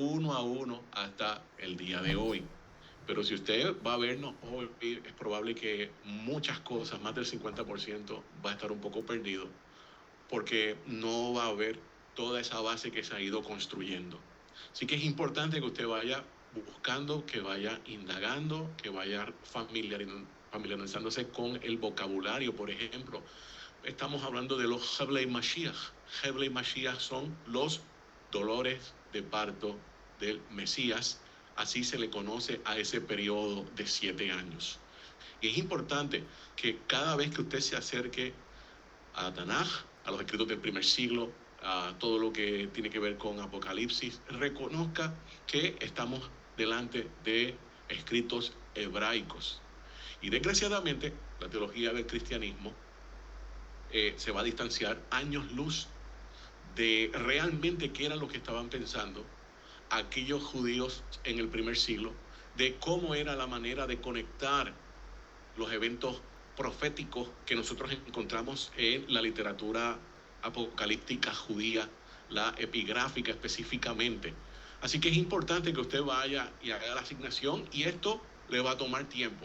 uno a uno hasta el día de hoy. Pero si usted va a vernos hoy, es probable que muchas cosas, más del 50%, va a estar un poco perdido, porque no va a haber toda esa base que se ha ido construyendo. Así que es importante que usted vaya buscando, que vaya indagando, que vaya familiarizándose con el vocabulario. Por ejemplo, estamos hablando de los Heblei Mashiach. Heblei Mashiach son los dolores de parto del Mesías. Así se le conoce a ese periodo de 7 años. Y es importante que cada vez que usted se acerque a Tanaj, a los escritos del primer siglo, a todo lo que tiene que ver con Apocalipsis, reconozca que estamos delante de escritos hebraicos. Y desgraciadamente, la teología del cristianismo se va a distanciar años luz de realmente qué era lo que estaban pensando aquellos judíos en el primer siglo, de cómo era la manera de conectar los eventos proféticos que nosotros encontramos en la literatura apocalíptica judía, la epigráfica específicamente. Así que es importante que usted vaya y haga la asignación, y esto le va a tomar tiempo.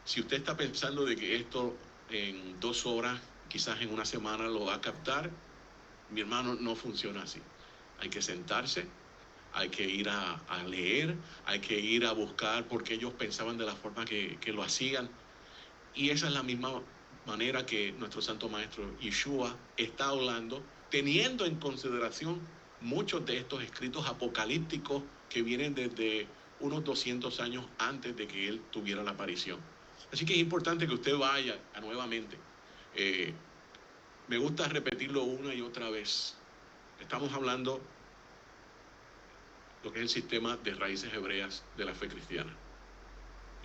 Si usted está pensando de que esto en 2 horas, quizás en una semana lo va a captar, mi hermano, no funciona así. Hay que sentarse, hay que ir a leer, hay que ir a buscar porque ellos pensaban de la forma que lo hacían. Y esa es la misma manera que nuestro Santo Maestro Yeshua está hablando, teniendo en consideración muchos de estos escritos apocalípticos que vienen desde unos 200 años antes de que él tuviera la aparición. Así que es importante que usted vaya nuevamente. Me gusta repetirlo una y otra vez. Estamos hablando lo que es el sistema de raíces hebreas de la fe cristiana,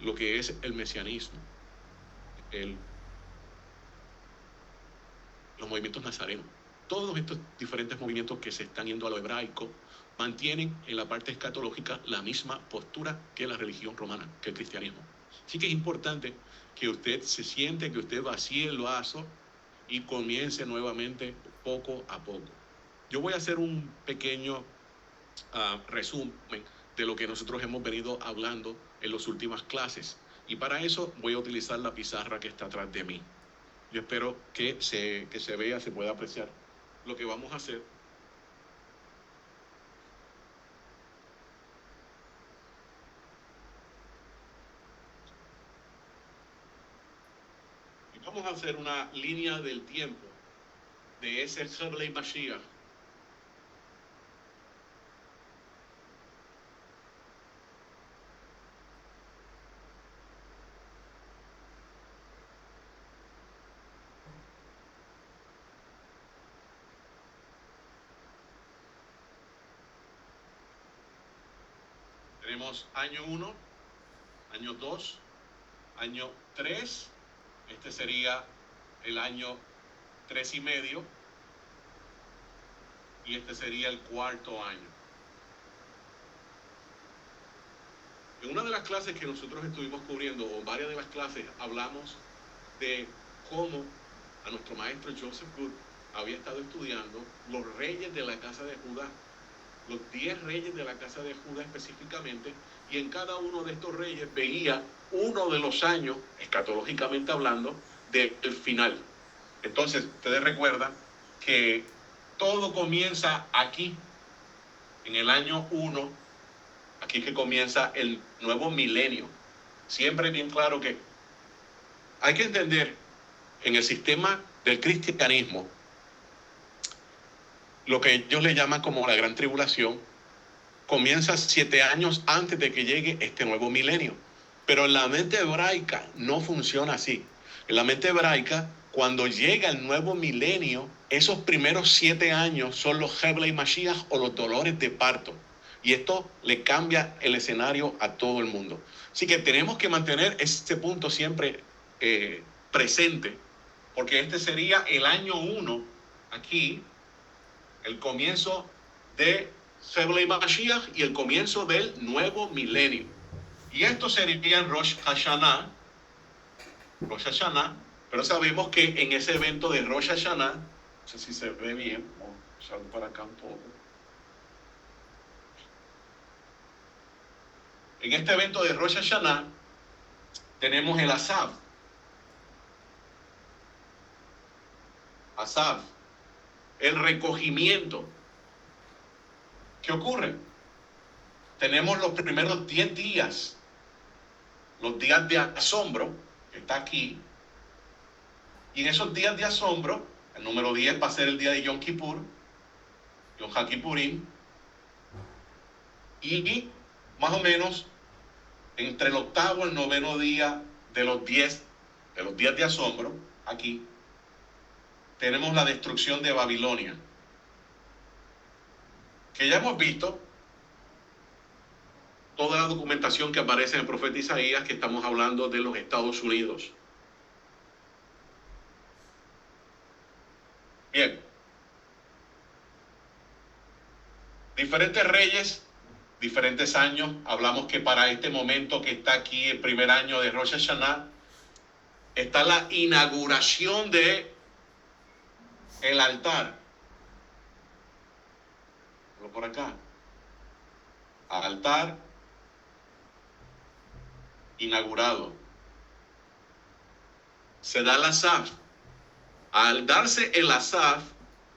lo que es el mesianismo, los movimientos nazarenos. Todos estos diferentes movimientos que se están yendo a lo hebraico mantienen en la parte escatológica la misma postura que la religión romana, que el cristianismo. Así que es importante que usted se siente, que usted vacíe el vaso y comience nuevamente poco a poco. Yo voy a hacer un pequeño resumen de lo que nosotros hemos venido hablando en las últimas clases, y para eso voy a utilizar la pizarra que está atrás de mí. Yo espero que se vea, se pueda apreciar lo que vamos a hacer. Y vamos a hacer una línea del tiempo de ese Heblei Mashiach. Tenemos año 1, año 2, año 3. Este sería el año 3 y medio. Y este sería el 4.º año. En una de las clases que nosotros estuvimos cubriendo, o varias de las clases, hablamos de cómo a nuestro maestro Joseph Good había estado estudiando los reyes de la casa de Judá, los 10 reyes de la casa de Judá específicamente, y en cada uno de estos reyes veía uno de los años, escatológicamente hablando, del final. Entonces, ustedes recuerdan que todo comienza aquí, en el año 1, aquí que comienza el nuevo milenio. Siempre es bien claro que hay que entender en el sistema del cristianismo lo que ellos le llaman como la gran tribulación. Comienza 7 años antes de que llegue este nuevo milenio. Pero en la mente hebraica no funciona así. En la mente hebraica, cuando llega el nuevo milenio, esos primeros 7 años son los Heblei Mashiach, o los dolores de parto. Y esto le cambia el escenario a todo el mundo. Así que tenemos que mantener este punto siempre presente, porque este sería el año 1 aquí, el comienzo de Heblei Mashiach y el comienzo del nuevo milenio. Y esto sería Rosh Hashanah, pero sabemos que en ese evento de Rosh Hashanah, no sé si se ve bien, salgo para acá un poco. En este evento de Rosh Hashanah tenemos el Asaf. Asaf, el recogimiento. ¿Qué ocurre? Tenemos los primeros 10 días, los días de asombro, que está aquí. Y en esos días de asombro, el número 10 va a ser el día de Yom Kippur, Yom HaKippurim, y más o menos entre el octavo y el noveno día de los días de asombro, aquí, tenemos la destrucción de Babilonia, que ya hemos visto toda la documentación que aparece en el profeta Isaías, que estamos hablando de los Estados Unidos. Bien, diferentes reyes, diferentes años. Hablamos que para este momento que está aquí, el primer año de Rosh Hashanah, está la inauguración de el altar. Por acá. Altar inaugurado. Se da el Asaf. Al darse el Asaf,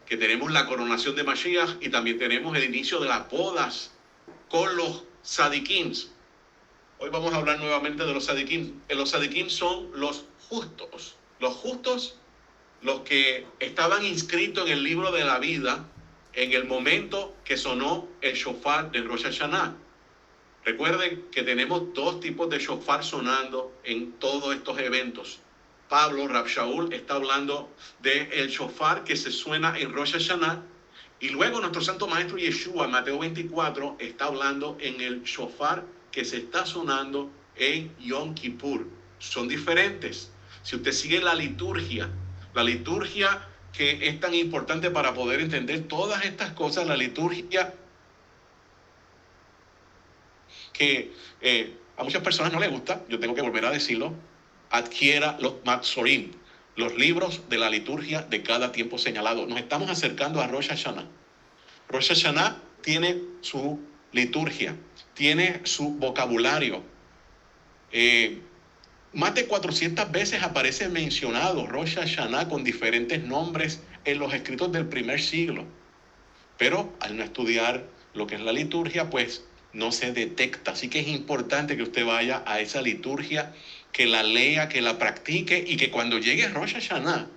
que tenemos la coronación de Mashiach y también tenemos el inicio de las bodas con los Sadiquins. Hoy vamos a hablar nuevamente de los Sadiquim. Los Sadiquim son los justos. Los justos, los que estaban inscritos en el libro de la vida en el momento que sonó el shofar de Rosh Hashanah. Recuerden que tenemos dos tipos de shofar sonando en todos estos eventos. Pablo, Rab Shaul, está hablando del shofar que se suena en Rosh Hashanah. Y luego nuestro santo maestro Yeshua, Mateo 24, está hablando en el shofar que se está sonando en Yom Kippur. Son diferentes. Si usted sigue la liturgia que es tan importante para poder entender todas estas cosas, la liturgia que a muchas personas no les gusta, yo tengo que volver a decirlo, adquiera los Matzorim, los libros de la liturgia de cada tiempo señalado. Nos estamos acercando a Rosh Hashanah. Rosh Hashanah tiene su liturgia, tiene su vocabulario. Más de 400 veces aparece mencionado Rosh Hashanah con diferentes nombres en los escritos del primer siglo. Pero al no estudiar lo que es la liturgia, pues no se detecta. Así que es importante que usted vaya a esa liturgia, que la lea, que la practique y que cuando llegue Rosh Hashanah,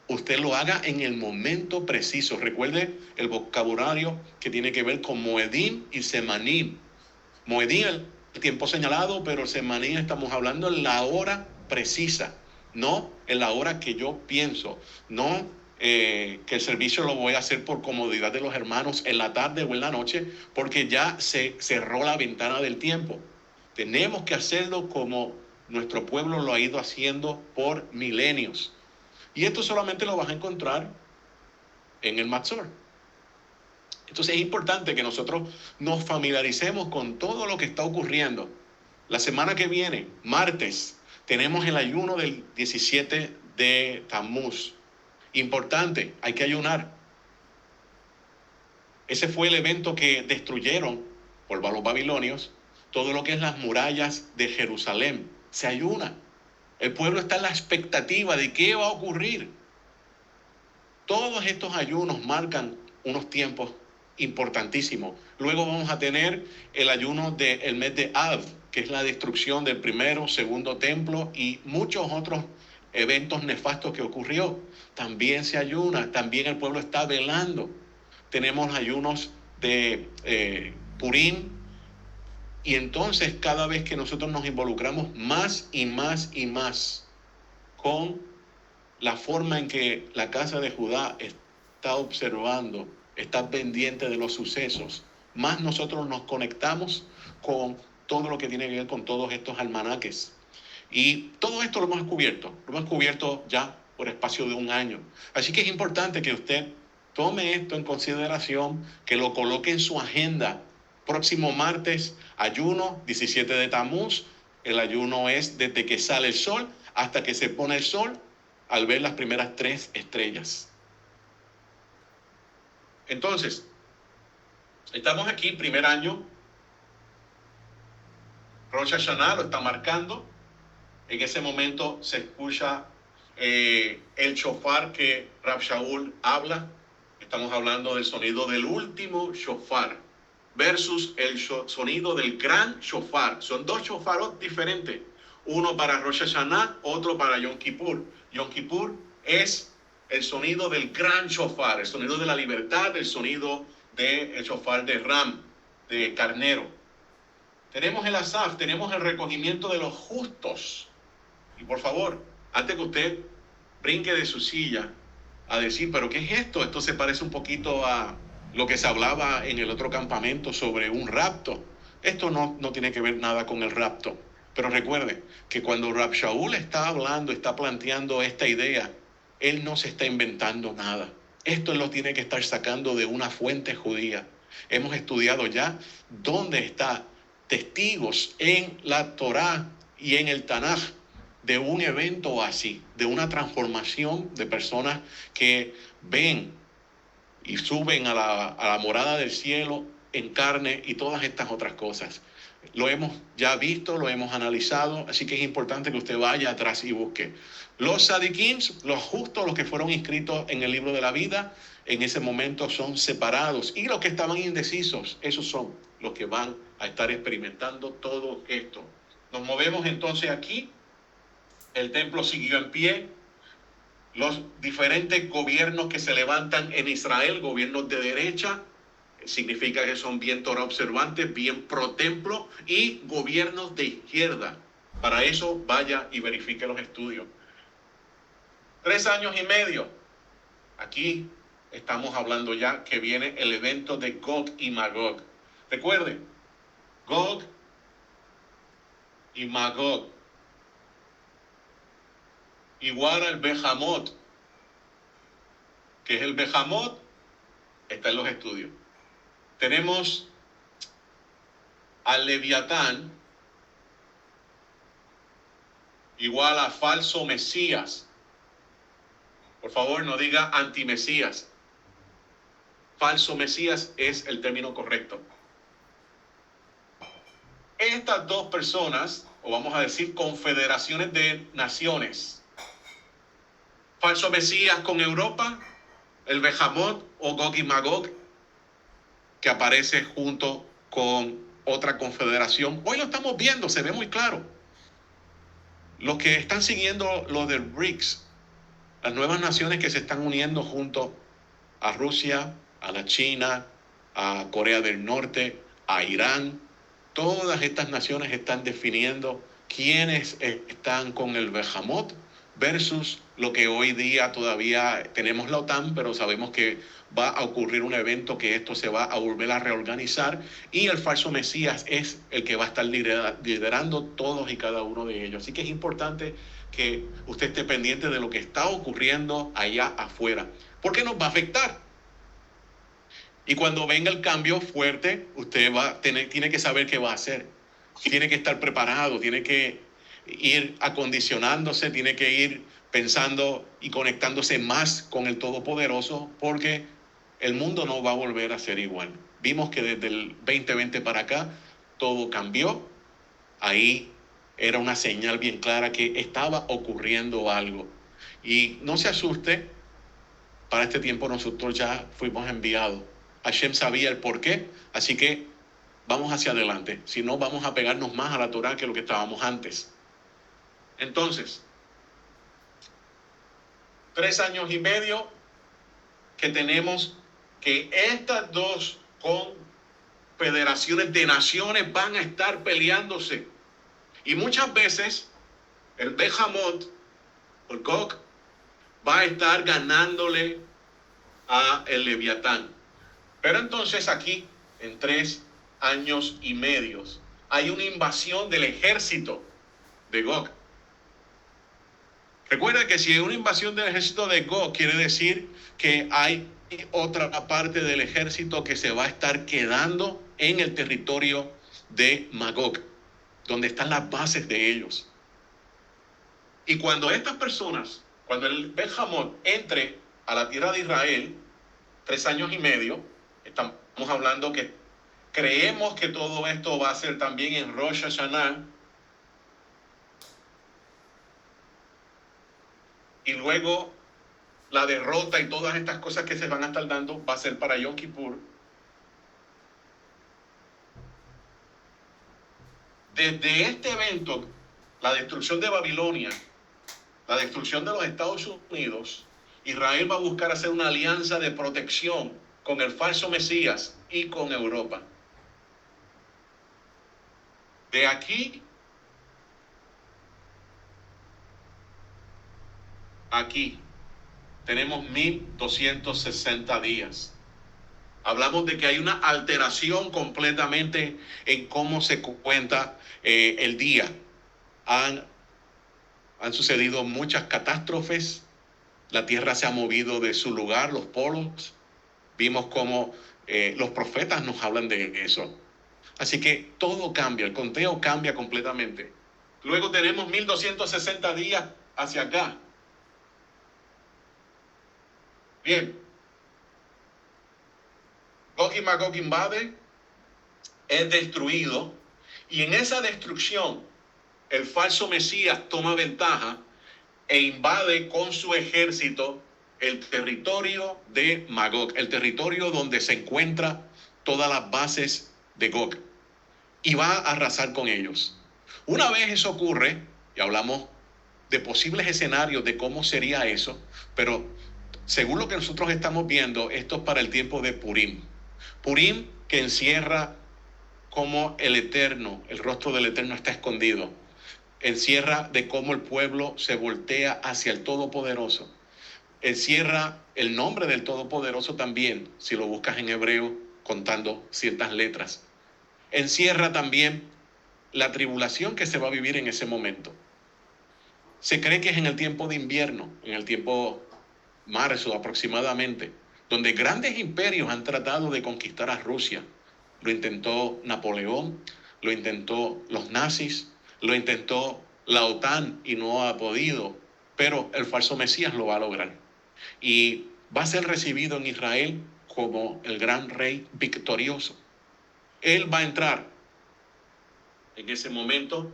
usted lo haga en el momento preciso. Recuerde el vocabulario que tiene que ver con Moedim y Semanim. Moedim, el tiempo señalado, pero el Semanim estamos hablando en la hora precisa, no en la hora que yo pienso, no que el servicio lo voy a hacer por comodidad de los hermanos en la tarde o en la noche, porque ya se cerró la ventana del tiempo. Tenemos que hacerlo como nuestro pueblo lo ha ido haciendo por milenios. Y esto solamente lo vas a encontrar en el Matzor. Entonces es importante que nosotros nos familiaricemos con todo lo que está ocurriendo. La semana que viene, martes, tenemos el ayuno del 17 de Tammuz. Importante, hay que ayunar. Ese fue el evento que destruyeron por los babilonios todo lo que es las murallas de Jerusalén. Se ayuna. El pueblo está en la expectativa de qué va a ocurrir. Todos estos ayunos marcan unos tiempos importantísimos. Luego vamos a tener el ayuno del mes de Av, que es la destrucción del primero, segundo templo y muchos otros eventos nefastos que ocurrió. También se ayuna, también el pueblo está velando. Tenemos ayunos de Purim. Y entonces cada vez que nosotros nos involucramos más y más y más con la forma en que la casa de Judá está observando, está pendiente de los sucesos, más nosotros nos conectamos con todo lo que tiene que ver con todos estos almanaques. Y todo esto lo hemos cubierto ya por espacio de un año. Así que es importante que usted tome esto en consideración, que lo coloque en su agenda. Próximo martes, ayuno, 17 de Tammuz. El ayuno es desde que sale el sol hasta que se pone el sol, al ver las primeras 3 estrellas. Entonces, estamos aquí, primer año Rosh Hashanah lo está marcando. En ese momento se escucha el shofar que Rab Shaul habla. Estamos hablando del sonido del último shofar versus el sonido del gran shofar. Son dos shofaros diferentes. Uno para Rosh Hashanah, otro para Yom Kippur. Yom Kippur es el sonido del gran shofar, el sonido de la libertad, el sonido del shofar de Ram, de carnero. Tenemos el Asaf, tenemos el recogimiento de los justos. Y por favor, antes que usted brinque de su silla a decir, pero ¿qué es esto? Esto se parece un poquito a lo que se hablaba en el otro campamento sobre un rapto. Esto no tiene que ver nada con el rapto. Pero recuerde que cuando Rab Shaul está hablando, está planteando esta idea, él no se está inventando nada. Esto él lo tiene que estar sacando de una fuente judía. Hemos estudiado ya dónde está testigos en la Torá y en el Tanaj de un evento así, de una transformación de personas que ven y suben a la morada del cielo en carne y todas estas otras cosas. Lo hemos ya visto, lo hemos analizado, así que es importante que usted vaya atrás y busque. Los tzadikins, los justos, los que fueron inscritos en el libro de la vida, en ese momento son separados. Y los que estaban indecisos, esos son los que van a estar experimentando todo esto. Nos movemos entonces aquí. El templo siguió en pie. Los diferentes gobiernos que se levantan en Israel, gobiernos de derecha, significa que son bien Torah observantes, bien pro templo, y gobiernos de izquierda. Para eso vaya y verifique los estudios. 3 años y medio. Aquí estamos hablando ya que viene el evento de Gog y Magog. Recuerden, Gog y Magog igual al Behamot, que es el Behamot, está en los estudios. Tenemos al Leviatán igual a falso Mesías. Por favor, no diga antimesías. Falso Mesías es el término correcto. Estas dos personas, o vamos a decir confederaciones de naciones, falso Mesías con Europa, el Behamot o Gog y Magog, que aparece junto con otra confederación. Hoy lo estamos viendo, se ve muy claro. Los que están siguiendo lo del BRICS, las nuevas naciones que se están uniendo junto a Rusia, a la China, a Corea del Norte, a Irán, todas estas naciones están definiendo quiénes están con el Behamot versus lo que hoy día todavía tenemos la OTAN, pero sabemos que va a ocurrir un evento que esto se va a volver a reorganizar y el falso Mesías es el que va a estar liderando todos y cada uno de ellos. Así que es importante que usted esté pendiente de lo que está ocurriendo allá afuera, porque nos va a afectar. Y cuando venga el cambio fuerte, usted tiene que saber qué va a hacer. Tiene que estar preparado, tiene que ir acondicionándose, tiene que ir pensando y conectándose más con el Todopoderoso, porque el mundo no va a volver a ser igual. Vimos que desde el 2020 para acá todo cambió. Ahí era una señal bien clara que estaba ocurriendo algo. Y no se asuste, para este tiempo nosotros ya fuimos enviados. Hashem sabía el porqué, así que vamos hacia adelante. Si no, vamos a pegarnos más a la Torah que lo que estábamos antes. Entonces, 3 años y medio que tenemos que estas dos confederaciones de naciones van a estar peleándose. Y muchas veces el Behamot, el Gog, va a estar ganándole a el Leviatán. Pero entonces aquí, en 3 años y medio, hay una invasión del ejército de Gog. Recuerda que si hay una invasión del ejército de Gog, quiere decir que hay otra parte del ejército que se va a estar quedando en el territorio de Magog, donde están las bases de ellos. Y cuando estas personas, cuando el Behamot entre a la tierra de Israel, 3 años y medio, estamos hablando que Creemos que todo esto va a ser también en Rosh Hashanah. Y luego la derrota y todas estas cosas que se van a estar dando va a ser para Yom Kippur. Desde este evento, la destrucción de Babilonia, la destrucción de los Estados Unidos, Israel va a buscar hacer una alianza de protección con el falso Mesías y con Europa. De aquí a aquí tenemos 1260 días. Hablamos de que hay una alteración completamente en cómo se cuenta el día. Han sucedido muchas catástrofes. La tierra se ha movido de su lugar, los polos. Vimos cómo los profetas nos hablan de eso. Así que todo cambia, el conteo cambia completamente. Luego tenemos 1260 días hacia acá. Bien. Gog y Magog invade, es destruido, y en esa destrucción el falso Mesías toma ventaja e invade con su ejército el territorio de Magog, el territorio donde se encuentran todas las bases de Gog, y va a arrasar con ellos. Una vez eso ocurre, y hablamos de posibles escenarios de cómo sería eso, pero según lo que nosotros estamos viendo, esto es para el tiempo de Purim. Purim, que encierra cómo el Eterno, el rostro del Eterno está escondido. Encierra de cómo el pueblo se voltea hacia el Todopoderoso. Encierra el nombre del Todopoderoso también, si lo buscas en hebreo, contando ciertas letras. Encierra también la tribulación que se va a vivir en ese momento. Se cree que es en el tiempo de invierno, en el tiempo marzo aproximadamente, donde grandes imperios han tratado de conquistar a Rusia. Lo intentó Napoleón, lo intentó los nazis, lo intentó la OTAN y no ha podido, pero el falso Mesías lo va a lograr. Y va a ser recibido en Israel como el gran rey victorioso. Él va a entrar en ese momento,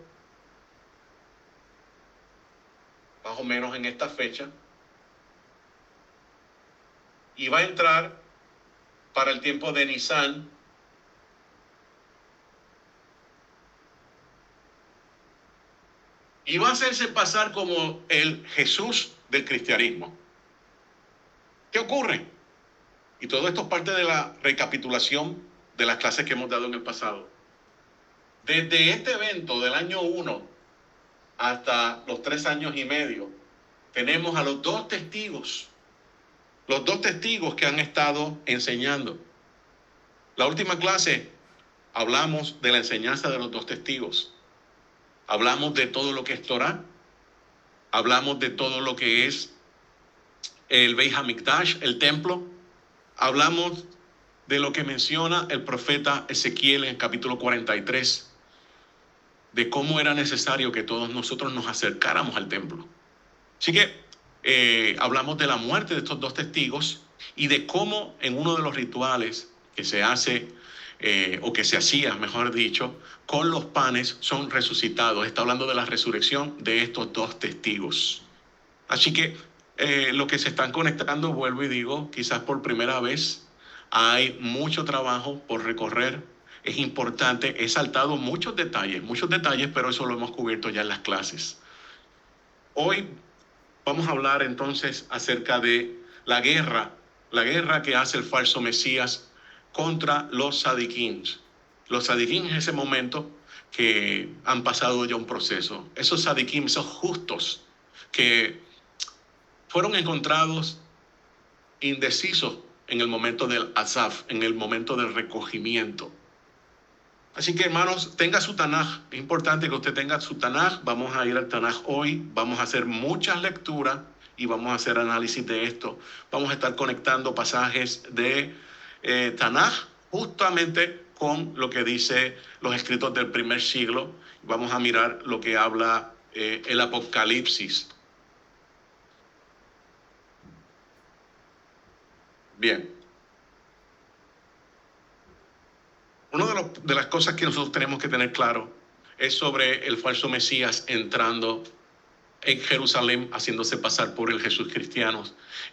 más o menos en esta fecha, y va a entrar para el tiempo de Nisan, y va a hacerse pasar como el Jesús del cristianismo. ¿Qué ocurre? Y todo esto es parte de la recapitulación de las clases que hemos dado en el pasado. Desde este evento del año 1 hasta los 3 años y medio, tenemos a los dos testigos que han estado enseñando. La última clase hablamos de la enseñanza de los dos testigos. Hablamos de todo lo que es Torah. Hablamos de todo lo que es el Beit HaMikdash, el templo. Hablamos de lo que menciona el profeta Ezequiel en el capítulo 43, de cómo era necesario que todos nosotros nos acercáramos al templo. Así que hablamos de la muerte de estos dos testigos y de cómo en uno de los rituales que se hace, o que se hacía, mejor dicho, con los panes son resucitados. Está hablando de la resurrección de estos dos testigos. Así que lo que se están conectando, vuelvo y digo, quizás por primera vez, hay mucho trabajo por recorrer. Es importante, he saltado muchos detalles, pero eso lo hemos cubierto ya en las clases. Hoy vamos a hablar entonces acerca de la guerra que hace el falso Mesías contra los Sadiquín. Los Sadiquín en ese momento que han pasado ya un proceso. Esos Sadiquín, esos justos que fueron encontrados indecisos en el momento del Asaf, en el momento del recogimiento. Así que, hermanos, tenga su Tanaj. Es importante que usted tenga su Tanaj. Vamos a ir al Tanaj hoy. Vamos a hacer muchas lecturas y vamos a hacer análisis de esto. Vamos a estar conectando pasajes de Tanaj justamente con lo que dice los escritos del primer siglo. Vamos a mirar lo que habla el Apocalipsis. Bien. Una de las cosas que nosotros tenemos que tener claro es sobre el falso Mesías entrando en Jerusalén, haciéndose pasar por el Jesús cristiano.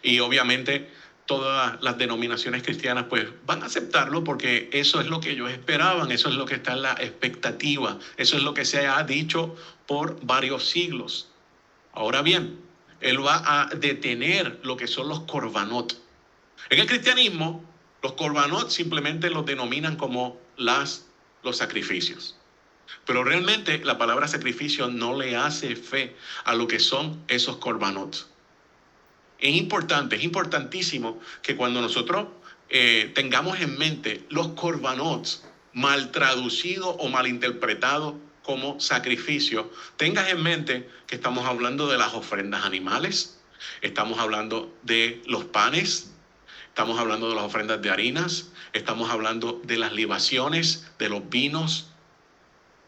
Y obviamente todas las denominaciones cristianas pues van a aceptarlo porque eso es lo que ellos esperaban, eso es lo que está en la expectativa, eso es lo que se ha dicho por varios siglos. Ahora bien, él va a detener lo que son los korbanot. En el cristianismo, los korbanot simplemente los denominan como los sacrificios. Pero realmente la palabra sacrificio no le hace fe a lo que son esos korbanot. Es importante, es importantísimo que cuando nosotros tengamos en mente los korbanot mal traducidos o mal interpretados como sacrificio, tengas en mente que estamos hablando de las ofrendas animales, estamos hablando de los panes, estamos hablando de las ofrendas de harinas, estamos hablando de las libaciones, de los vinos,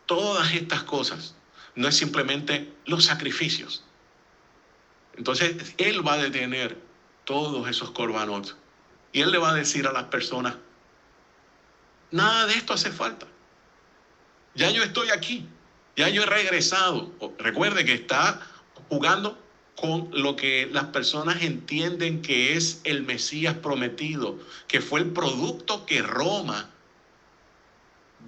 todas estas cosas. No es simplemente los sacrificios. Entonces, él va a detener todos esos korbanot. Y él le va a decir a las personas, nada de esto hace falta. Ya yo estoy aquí. Ya yo he regresado. Recuerde que está jugando con lo que las personas entienden que es el Mesías prometido, que fue el producto que Roma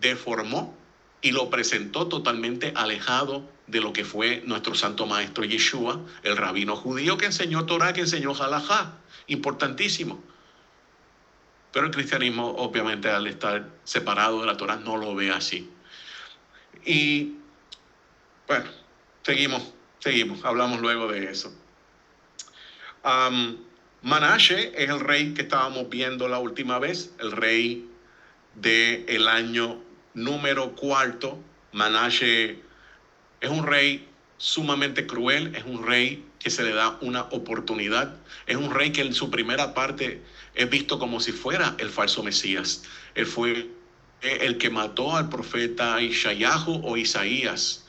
deformó y lo presentó totalmente alejado de lo que fue nuestro santo maestro Yeshua, el rabino judío que enseñó Torah, que enseñó Halajá, importantísimo. Pero el cristianismo, obviamente, al estar separado de la Torah, no lo ve así. Y bueno, seguimos, hablamos luego de eso. Manashe es el rey que estábamos viendo la última vez, el rey del año número 4. Manashe es un rey sumamente cruel, es un rey que se le da una oportunidad, es un rey que en su primera parte es visto como si fuera el falso Mesías. Él fue el que mató al profeta Ishayahu o Isaías.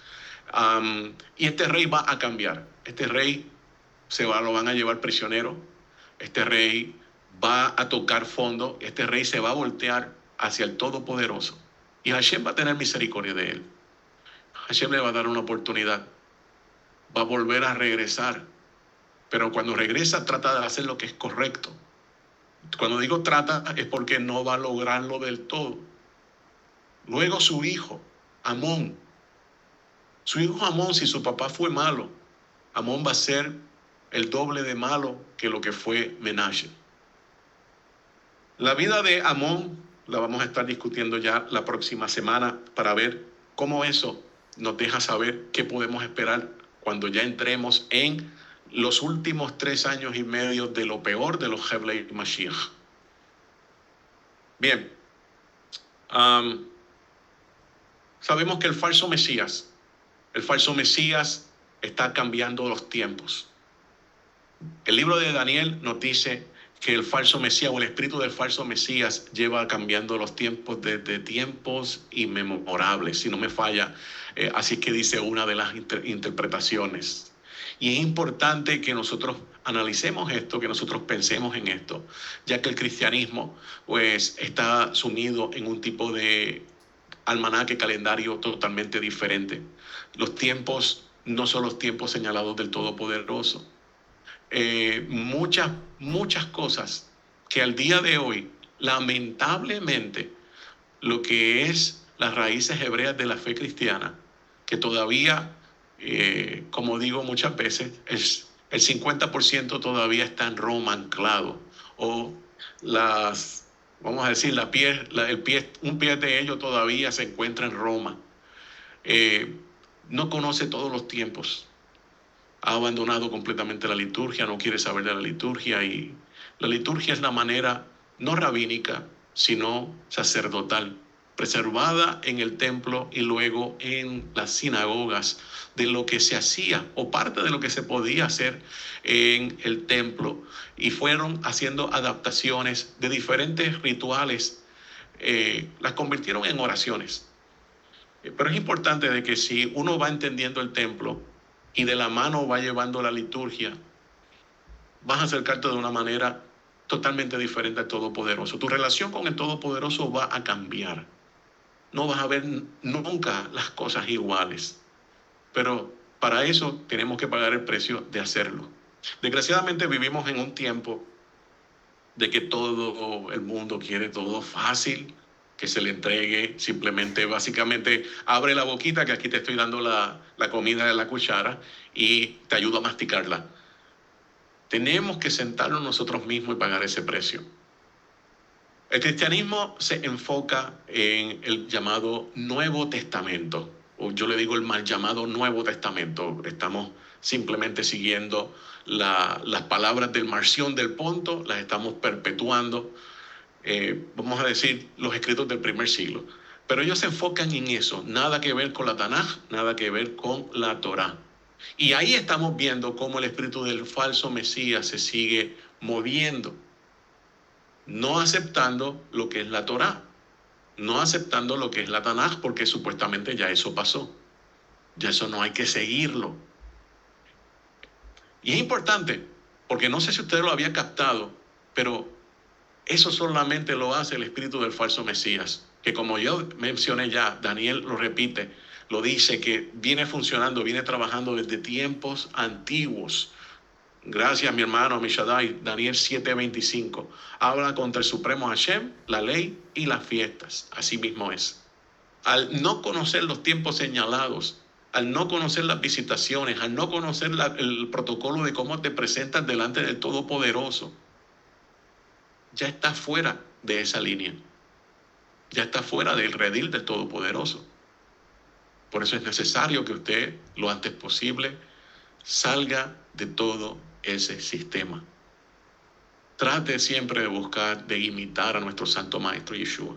Y este rey va a cambiar. Este rey lo van a llevar prisionero. Este rey va a tocar fondo. Este rey se va a voltear hacia el Todopoderoso. Y Hashem va a tener misericordia de él. Hashem le va a dar una oportunidad. Va a volver a regresar. Pero cuando regresa trata de hacer lo que es correcto. Cuando digo trata es porque no va a lograrlo del todo. Luego su hijo, Amón. Su hijo Amón, si su papá fue malo, Amón va a ser el doble de malo que lo que fue Menashe. La vida de Amón la vamos a estar discutiendo ya la próxima semana para ver cómo eso nos deja saber qué podemos esperar cuando ya entremos en los últimos 3 años y medio de lo peor de los Heblei Mashiach. Bien, sabemos que el falso Mesías está cambiando los tiempos. El libro de Daniel nos dice que el falso Mesías o el espíritu del falso Mesías lleva cambiando los tiempos desde tiempos inmemorables, si no me falla, así que dice una de las interpretaciones. Y es importante que nosotros analicemos esto, que nosotros pensemos en esto, ya que el cristianismo pues está sumido en un tipo de almanaque calendario totalmente diferente. Los tiempos no son los tiempos señalados del Todopoderoso. Muchas cosas que al día de hoy, lamentablemente, lo que es las raíces hebreas de la fe cristiana, que todavía, como digo muchas veces, el 50% todavía está en Roma anclado, o vamos a decir, un pie de ellos todavía se encuentra en Roma. No conoce todos los tiempos. Ha abandonado completamente la liturgia, no quiere saber de la liturgia, y la liturgia es la manera no rabínica, sino sacerdotal, preservada en el templo y luego en las sinagogas, de lo que se hacía o parte de lo que se podía hacer en el templo, y fueron haciendo adaptaciones de diferentes rituales, las convirtieron en oraciones. Pero es importante de que si uno va entendiendo el templo y de la mano va llevando la liturgia, vas a acercarte de una manera totalmente diferente al Todopoderoso. Tu relación con el Todopoderoso va a cambiar. no vas a ver nunca las cosas iguales. Pero para eso tenemos que pagar el precio de hacerlo. Desgraciadamente vivimos en un tiempo de que todo el mundo quiere todo fácil, que se le entregue simplemente, básicamente, abre la boquita que aquí te estoy dando la comida de la cuchara y te ayudo a masticarla. Tenemos que sentarnos nosotros mismos y pagar ese precio. El cristianismo se enfoca en el llamado Nuevo Testamento, o yo le digo el mal llamado Nuevo Testamento. Estamos simplemente siguiendo las palabras del Marción del Ponto, las estamos perpetuando, vamos a decir, los escritos del primer siglo. Pero ellos se enfocan en eso, nada que ver con la Tanaj, nada que ver con la Torá. Y ahí estamos viendo cómo el espíritu del falso Mesías se sigue moviendo, no aceptando lo que es la Torá, no aceptando lo que es la Tanaj, porque supuestamente ya eso pasó. Ya eso no hay que seguirlo. Y es importante, porque no sé si usted lo había captado, pero eso solamente lo hace el espíritu del falso Mesías, que como yo mencioné ya, Daniel lo repite, lo dice, que viene funcionando, viene trabajando desde tiempos antiguos. Gracias, mi hermano Amishadai. Daniel 7:25 habla contra el supremo Hashem, la ley y las fiestas. Así mismo es. Al no conocer los tiempos señalados, al no conocer las visitaciones, al no conocer el protocolo de cómo te presentas delante del Todopoderoso, ya está fuera de esa línea. Ya está fuera del redil del Todopoderoso. Por eso es necesario que usted, lo antes posible, salga de todo ese sistema. Trate siempre de buscar, de imitar a nuestro Santo Maestro Yeshua.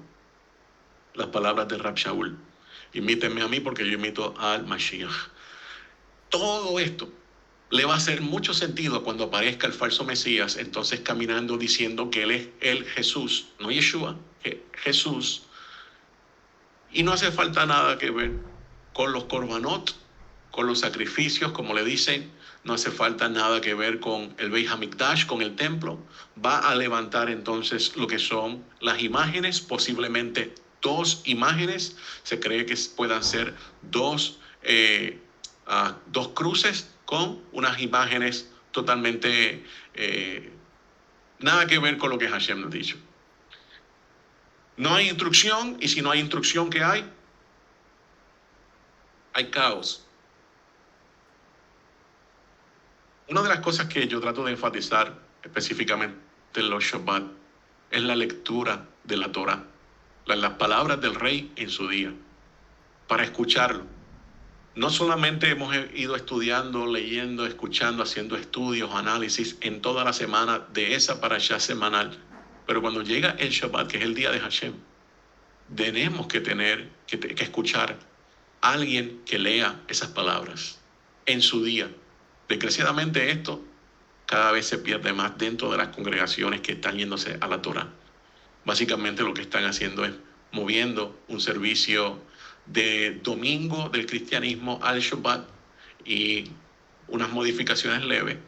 Las palabras de Rab Shaul: imítenme a mí porque yo imito al Mashiach. Todo esto le va a hacer mucho sentido cuando aparezca el falso Mesías, entonces caminando diciendo que él es el Jesús, no Yeshua, Jesús. Y no hace falta nada que ver con los korbanot, con los sacrificios, como le dicen. No hace falta nada que ver con el Beit HaMikdash, con el templo. Va a levantar entonces lo que son las imágenes, posiblemente 2 imágenes. Se cree que puedan ser dos cruces con unas imágenes totalmente nada que ver con lo que Hashem nos ha dicho. No hay instrucción, y si no hay instrucción, ¿qué hay? Hay caos. Una de las cosas que yo trato de enfatizar específicamente en los Shabbat es la lectura de la Torah, las palabras del rey en su día, para escucharlo. No solamente hemos ido estudiando, leyendo, escuchando, haciendo estudios, análisis en toda la semana de esa parashá semanal, pero cuando llega el Shabbat, que es el día de Hashem, tenemos que tener que escuchar a alguien que lea esas palabras en su día. Desgraciadamente esto cada vez se pierde más dentro de las congregaciones que están yéndose a la Torah. Básicamente lo que están haciendo es moviendo un servicio de domingo del cristianismo al Shabbat y unas modificaciones leves,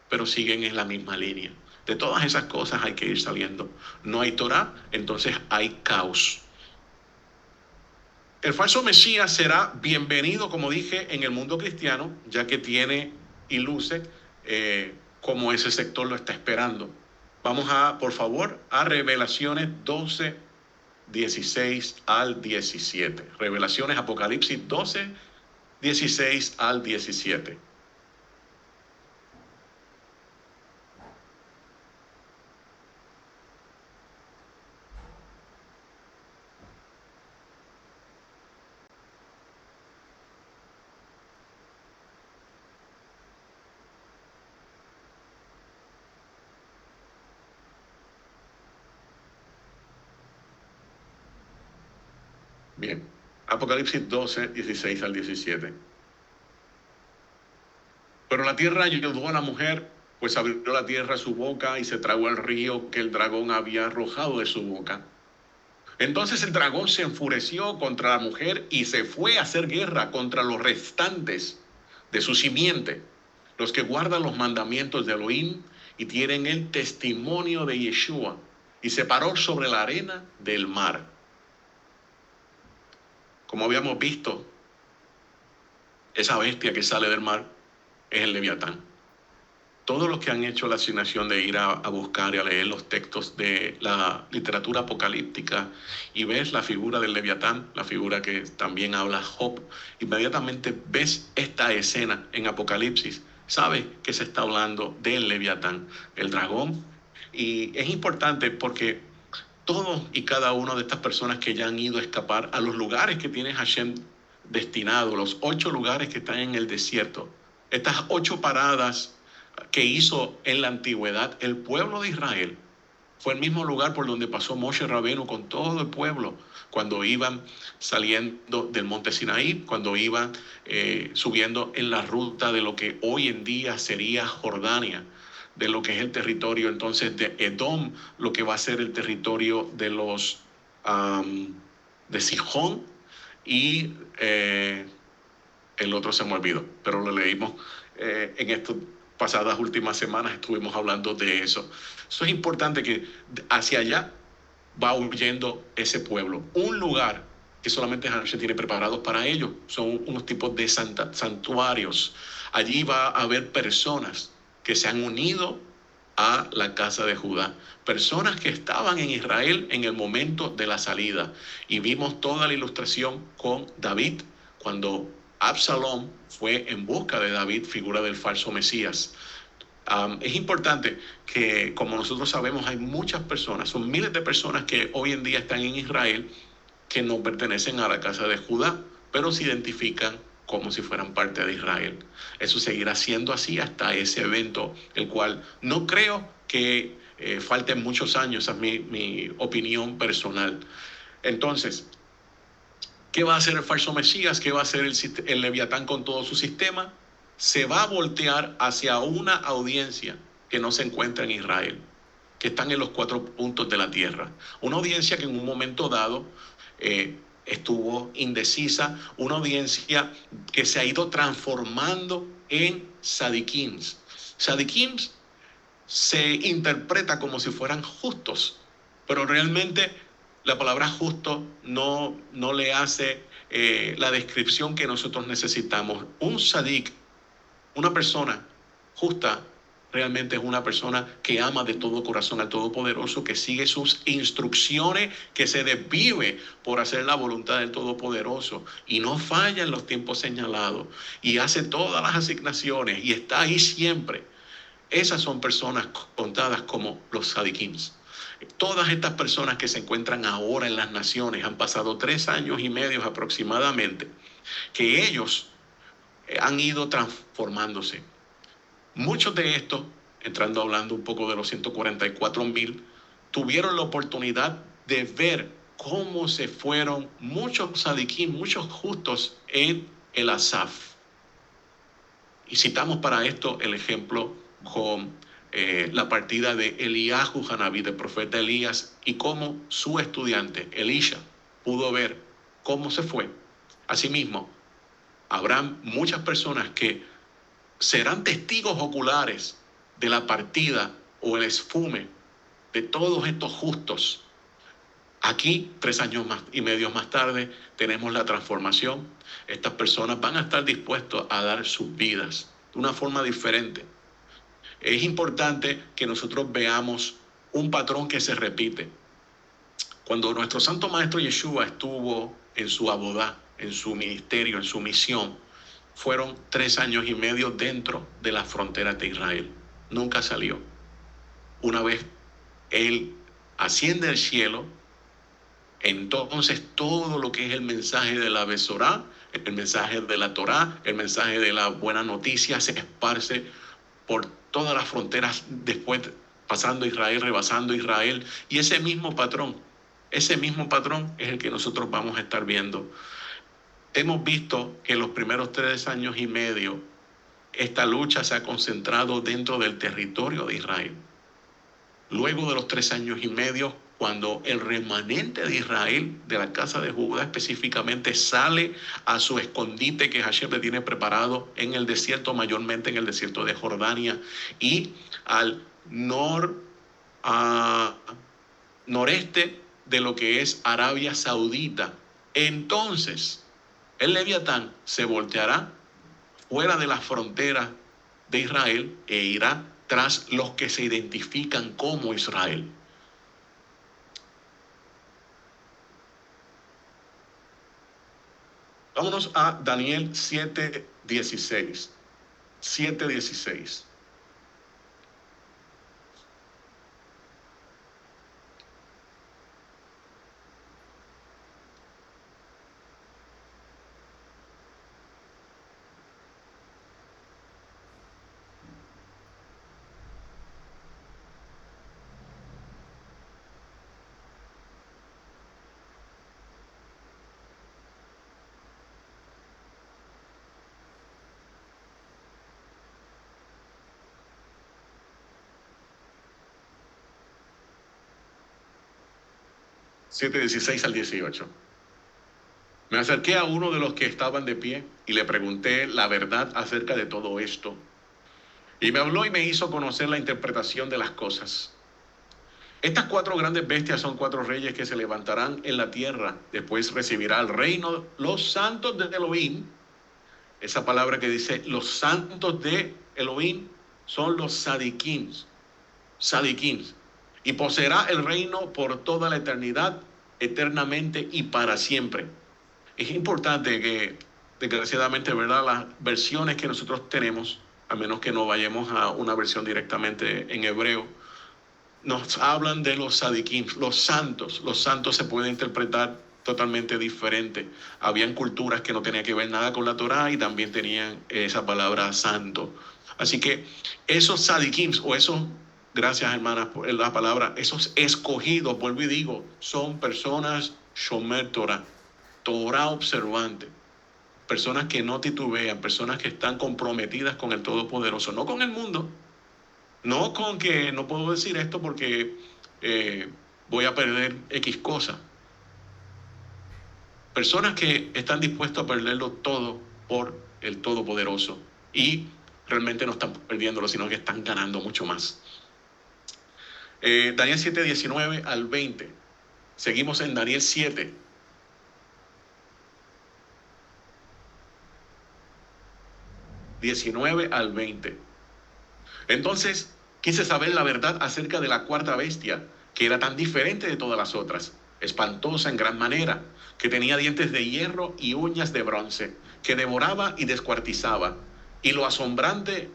pero siguen en la misma línea. De todas esas cosas hay que ir saliendo. No hay Torah, entonces hay caos. El falso Mesías será bienvenido, como dije, en el mundo cristiano, ya que tiene y luce como ese sector lo está esperando. Vamos por favor, a Revelaciones 12, 16 al 17. Revelaciones, Apocalipsis 12, 16 al 17. Bien, Apocalipsis 12, 16 al 17. Pero la tierra ayudó a la mujer, pues abrió la tierra su boca y se tragó el río que el dragón había arrojado de su boca. Entonces el dragón se enfureció contra la mujer y se fue a hacer guerra contra los restantes de su simiente, los que guardan los mandamientos de Elohim y tienen el testimonio de Yeshua, y se paró sobre la arena del mar. Como habíamos visto, esa bestia que sale del mar es el Leviatán. Todos los que han hecho la asignación de ir a buscar y a leer los textos de la literatura apocalíptica y ves la figura del Leviatán, la figura que también habla Job, inmediatamente ves esta escena en Apocalipsis, sabes que se está hablando del Leviatán, el dragón. Y es importante porque todos y cada una de estas personas que ya han ido a escapar a los lugares que tiene Hashem destinado, los 8 lugares que están en el desierto, estas 8 paradas que hizo en la antigüedad el pueblo de Israel, fue el mismo lugar por donde pasó Moshe Rabenu con todo el pueblo cuando iban saliendo del monte Sinaí, cuando iban subiendo en la ruta de lo que hoy en día sería Jordania, de lo que es el territorio entonces de Edom, lo que va a ser el territorio de los de Sijón y el otro se me olvidó, pero lo leímos en estas pasadas últimas semanas, estuvimos hablando de eso. Eso es importante que hacia allá va huyendo ese pueblo. Un lugar que solamente Hashem tiene preparado para ellos, son unos tipos de santuarios. Allí va a haber personas que se han unido a la casa de Judá, personas que estaban en Israel en el momento de la salida. Y vimos toda la ilustración con David, cuando Absalón fue en busca de David, figura del falso Mesías. Es importante que, como nosotros sabemos, hay muchas personas, son miles de personas que hoy en día están en Israel que no pertenecen a la casa de Judá, pero se identifican como si fueran parte de Israel. Eso seguirá siendo así hasta ese evento, el cual no creo que falten muchos años, esa es mi opinión personal. Entonces, ¿qué va a hacer el falso Mesías? ¿Qué va a hacer el Leviatán con todo su sistema? Se va a voltear hacia una audiencia que no se encuentra en Israel, que están en los 4 puntos de la tierra. Una audiencia que en un momento dado estuvo indecisa, una audiencia que se ha ido transformando en sadiquins. Sadiquins se interpreta como si fueran justos, pero realmente la palabra justo no le hace la descripción que nosotros necesitamos. Un sadik, una persona justa, realmente es una persona que ama de todo corazón al Todopoderoso, que sigue sus instrucciones, que se desvive por hacer la voluntad del Todopoderoso y no falla en los tiempos señalados y hace todas las asignaciones y está ahí siempre. Esas son personas contadas como los sadiquins. Todas estas personas que se encuentran ahora en las naciones han pasado 3 años y medio aproximadamente, que ellos han ido transformándose. Muchos de estos, entrando hablando un poco de los 144,000, tuvieron la oportunidad de ver cómo se fueron muchos sadiquín, muchos justos en el Asaf. Y citamos para esto el ejemplo con la partida de Eliyahu Hanabí, del profeta Elías, y cómo su estudiante, Elisha, pudo ver cómo se fue. Asimismo, habrán muchas personas que serán testigos oculares de la partida o el esfume de todos estos justos. Aquí, 3 años y medio más tarde, tenemos la transformación. Estas personas van a estar dispuestos a dar sus vidas de una forma diferente. Es importante que nosotros veamos un patrón que se repite. Cuando nuestro Santo Maestro Yeshua estuvo en su abodá, en su ministerio, en su misión, fueron 3 años y medio dentro de las fronteras de Israel. Nunca salió. Una vez Él asciende al cielo, entonces todo lo que es el mensaje de la Besorá, el mensaje de la Torá, el mensaje de la buena noticia se esparce por todas las fronteras, después pasando Israel, rebasando Israel, y ese mismo patrón es el que nosotros vamos a estar viendo. Hemos visto que en los primeros 3 años y medio esta lucha se ha concentrado dentro del territorio de Israel. Luego de los 3 años y medio, cuando el remanente de Israel, de la casa de Judá específicamente, sale a su escondite que Hashem le tiene preparado en el desierto, mayormente en el desierto de Jordania, y al noreste de lo que es Arabia Saudita. Entonces, El Leviatán se volteará fuera de las fronteras de Israel e irá tras los que se identifican como Israel. Vámonos a Daniel 7:16. 7:16. Siete 16 al 18. Me acerqué a uno de los que estaban de pie y le pregunté la verdad acerca de todo esto. Y me habló y me hizo conocer la interpretación de las cosas. Estas cuatro grandes bestias son cuatro reyes que se levantarán en la tierra. Después recibirá el reino los santos de Elohim. Esa palabra que dice los santos de Elohim son los sadiquins. Sadiquins. Y poseerá el reino por toda la eternidad, eternamente y para siempre. Es importante que, desgraciadamente, ¿verdad?, las versiones que nosotros tenemos, a menos que no vayamos a una versión directamente en hebreo, nos hablan de los sadiquim, los santos. Los santos se pueden interpretar totalmente diferente. Habían culturas que no tenían que ver nada con la Torá y también tenían esa palabra santo. Así que esos sadiquim o esos, gracias hermanas por la palabra, esos escogidos, vuelvo y digo, son personas shomer Torah, Torah observante. Personas que no titubean, personas que están comprometidas con el Todopoderoso, no con el mundo, no con que no puedo decir esto porque voy a perder X cosa. Personas que están dispuestas a perderlo todo por el Todopoderoso y realmente no están perdiéndolo, sino que están ganando mucho más. Daniel 7, 19 al 20. Seguimos en Daniel 7. (19 al 20). Entonces quise saber la verdad acerca de la cuarta bestia, que era tan diferente de todas las otras, espantosa en gran manera, que tenía dientes de hierro y uñas de bronce, que devoraba y descuartizaba, y lo sobrante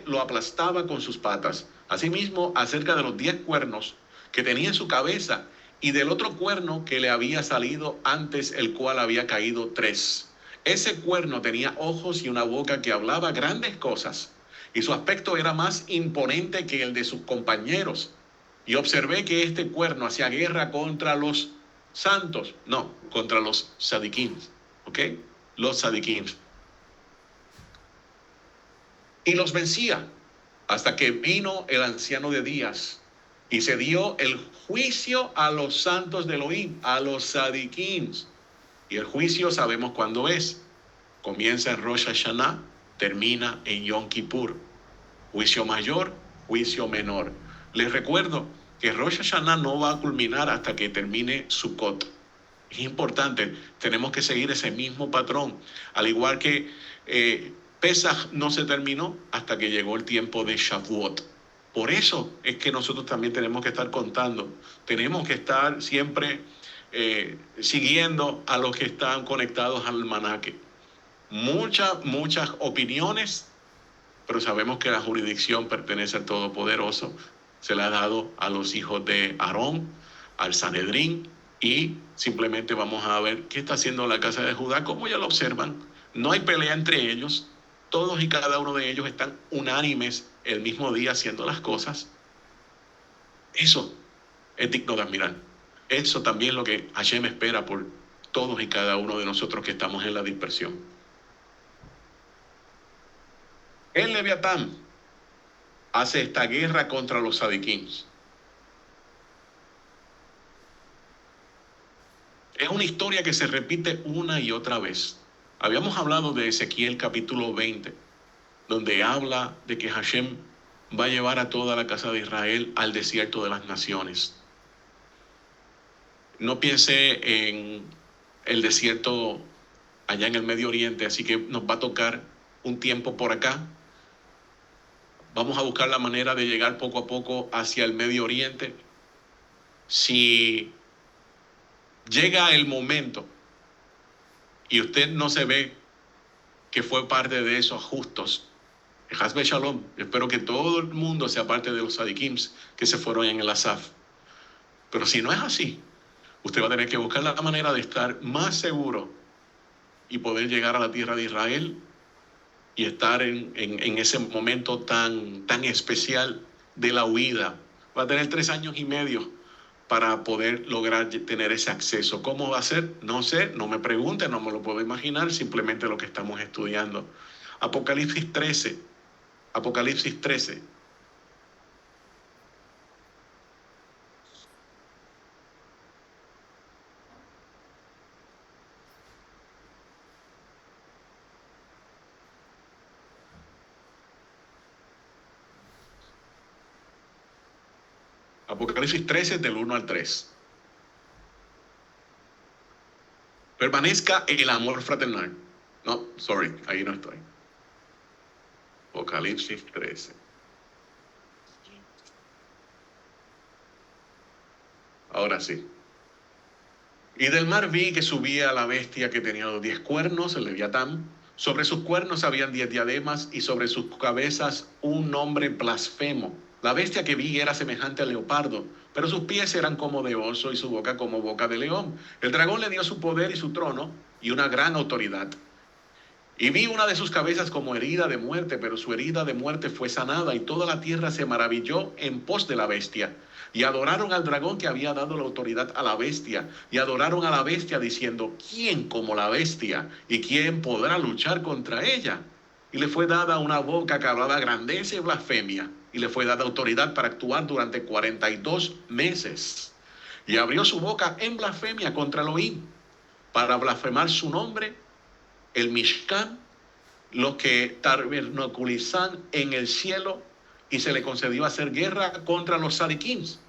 lo aplastaba con sus patas. Asimismo, acerca de los 10 cuernos que tenía en su cabeza, y del otro cuerno que le había salido antes, el cual había caído 3. Ese cuerno tenía ojos y una boca que hablaba grandes cosas, y su aspecto era más imponente que el de sus compañeros. Y observé que este cuerno hacía guerra contra los santos, no, contra los sadiquins, ¿ok? Los sadiquins. Y los vencía hasta que vino el anciano de días y se dio el juicio a los santos de Elohim, a los sadiquins. Y el juicio sabemos cuándo es. Comienza en Rosh Hashanah, termina en Yom Kippur. Juicio mayor, juicio menor. Les recuerdo que Rosh Hashanah no va a culminar hasta que termine Sukkot. Es importante, tenemos que seguir ese mismo patrón. Al igual que Pesach no se terminó hasta que llegó el tiempo de Shavuot. Por eso es que nosotros también tenemos que estar contando. Tenemos que estar siempre siguiendo a los que están conectados al almanaque. Muchas opiniones, pero sabemos que la jurisdicción pertenece al Todopoderoso. Se le ha dado a los hijos de Aarón, al Sanedrín, y simplemente vamos a ver qué está haciendo la casa de Judá. Como ya lo observan, no hay pelea entre ellos. Todos y cada uno de ellos están unánimes el mismo día haciendo las cosas. Eso es digno de admirar. Eso también es lo que Hashem espera por todos y cada uno de nosotros que estamos en la dispersión. El Leviatán hace esta guerra contra los sadiquins. Es una historia que se repite una y otra vez. Habíamos hablado de Ezequiel capítulo 20, donde habla de que Hashem va a llevar a toda la casa de Israel al desierto de las naciones. No piense en el desierto allá en el Medio Oriente, así que nos va a tocar un tiempo por acá. Vamos a buscar la manera de llegar poco a poco hacia el Medio Oriente. Si llega el momento y usted no se ve que fue parte de esos justos, Hasbe Shalom, espero que todo el mundo sea parte de los Sadikims que se fueron en el Asaf. Pero si no es así, usted va a tener que buscar la manera de estar más seguro y poder llegar a la tierra de Israel y estar en ese momento tan especial de la huida. Va a tener 3 años y medio para poder lograr tener ese acceso. ¿Cómo va a ser? No sé, no me pregunten, no me lo puedo imaginar, simplemente lo que estamos estudiando. Apocalipsis 13. Apocalipsis 13. Apocalipsis 13 del 1 al 3. Permanezca el amor fraternal. No, sorry, ahí no estoy. Apocalipsis 13. Ahora sí. Y del mar vi que subía la bestia que tenía los 10 cuernos, el Leviatán. Sobre sus cuernos habían 10 diademas y sobre sus cabezas un nombre blasfemo. La bestia que vi era semejante al leopardo, pero sus pies eran como de oso y su boca como boca de león. El dragón le dio su poder y su trono y una gran autoridad. Y vi una de sus cabezas como herida de muerte, pero su herida de muerte fue sanada, y toda la tierra se maravilló en pos de la bestia. Y adoraron al dragón que había dado la autoridad a la bestia, y adoraron a la bestia diciendo: ¿quién como la bestia? ¿Y quién podrá luchar contra ella? Y le fue dada una boca que hablaba grandeza y blasfemia, y le fue dada autoridad para actuar durante 42 meses. Y abrió su boca en blasfemia contra Elohim, para blasfemar su nombre, el Mishkan, los que tabernaculizan en el cielo, y se le concedió hacer guerra contra los Sadikims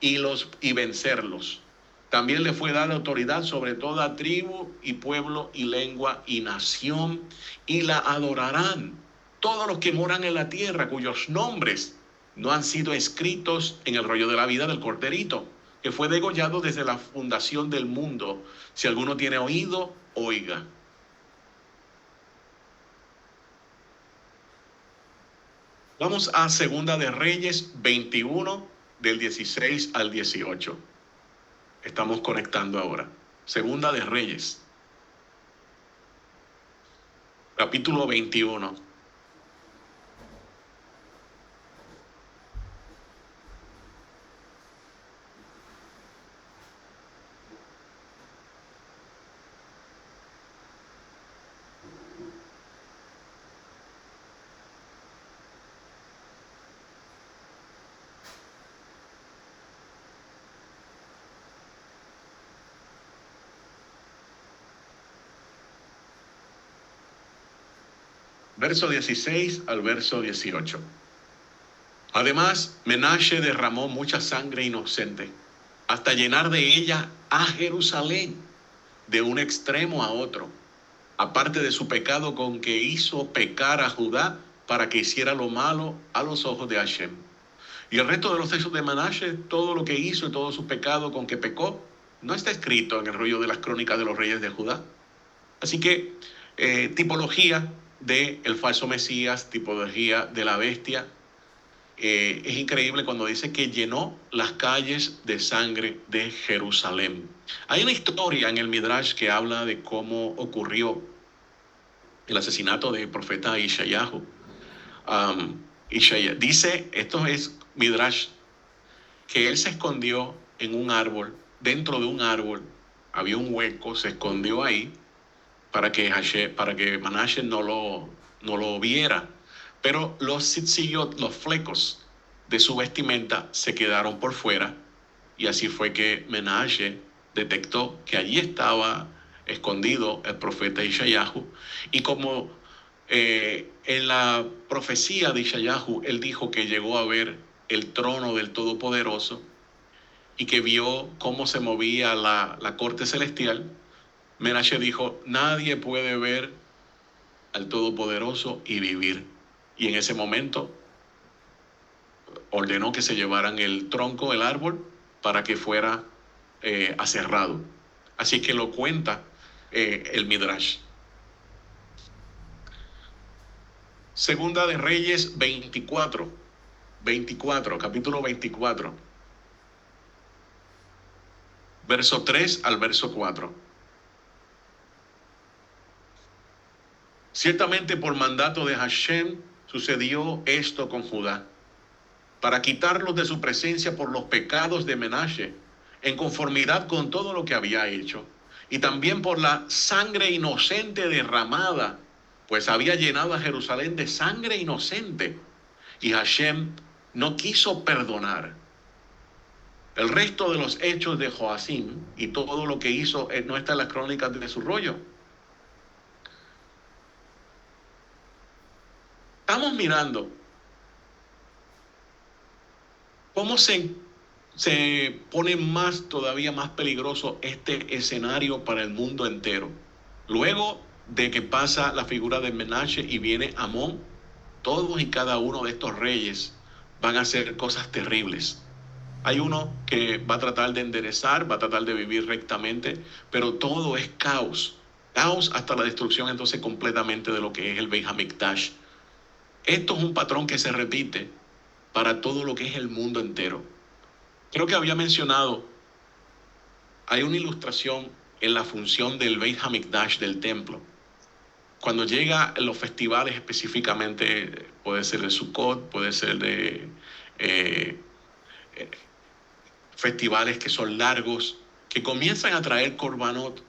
y vencerlos. También le fue dada autoridad sobre toda tribu y pueblo y lengua y nación, y la adorarán todos los que moran en la tierra, cuyos nombres no han sido escritos en el rollo de la vida del Corderito, que fue degollado desde la fundación del mundo. Si alguno tiene oído, oiga. Vamos a Segunda de Reyes 21, del 16 al 18. Estamos conectando ahora. Segunda de Reyes, capítulo 21. Verso 16 al verso 18. Además, Menashe derramó mucha sangre inocente, hasta llenar de ella a Jerusalén, de un extremo a otro, aparte de su pecado con que hizo pecar a Judá para que hiciera lo malo a los ojos de Hashem. Y el resto de los hechos de Menashe, todo lo que hizo y todo su pecado con que pecó, no está escrito en el rollo de las crónicas de los reyes de Judá. Así que tipología del falso Mesías, tipología de la bestia. Es increíble cuando dice que llenó las calles de sangre de Jerusalén. Hay una historia en el Midrash que habla de cómo ocurrió el asesinato del profeta Ishayahu. Dice, esto es Midrash, que él se escondió en un árbol, dentro de un árbol, había un hueco, se escondió ahí para que Menashe no lo viera. Pero los tzitziyot, los flecos de su vestimenta, se quedaron por fuera, y así fue que Menashe detectó que allí estaba escondido el profeta Ishayahu. Y como en la profecía de Ishayahu, él dijo que llegó a ver el trono del Todopoderoso y que vio cómo se movía la corte celestial, Menashe dijo, nadie puede ver al Todopoderoso y vivir. Y en ese momento ordenó que se llevaran el tronco del árbol para que fuera aserrado. Así que lo cuenta el Midrash. Segunda de Reyes 24, capítulo 24, verso 3 al verso 4. Ciertamente por mandato de Hashem sucedió esto con Judá, para quitarlos de su presencia por los pecados de Menashe, en conformidad con todo lo que había hecho, y también por la sangre inocente derramada, pues había llenado a Jerusalén de sangre inocente, y Hashem no quiso perdonar. El resto de los hechos de Joacim y todo lo que hizo no está en las crónicas de su rollo. Estamos mirando cómo se pone todavía más peligroso este escenario para el mundo entero. Luego de que pasa la figura de Menashe y viene Amón, todos y cada uno de estos reyes van a hacer cosas terribles. Hay uno que va a tratar de enderezar, va a tratar de vivir rectamente, pero todo es caos. Caos hasta la destrucción entonces completamente de lo que es el Beit HaMikdash. Esto es un patrón que se repite para todo lo que es el mundo entero. Creo que había mencionado, hay una ilustración en la función del Beit HaMikdash del templo. Cuando llega los festivales específicamente, puede ser de Sukkot, puede ser de festivales que son largos, que comienzan a traer korbanot.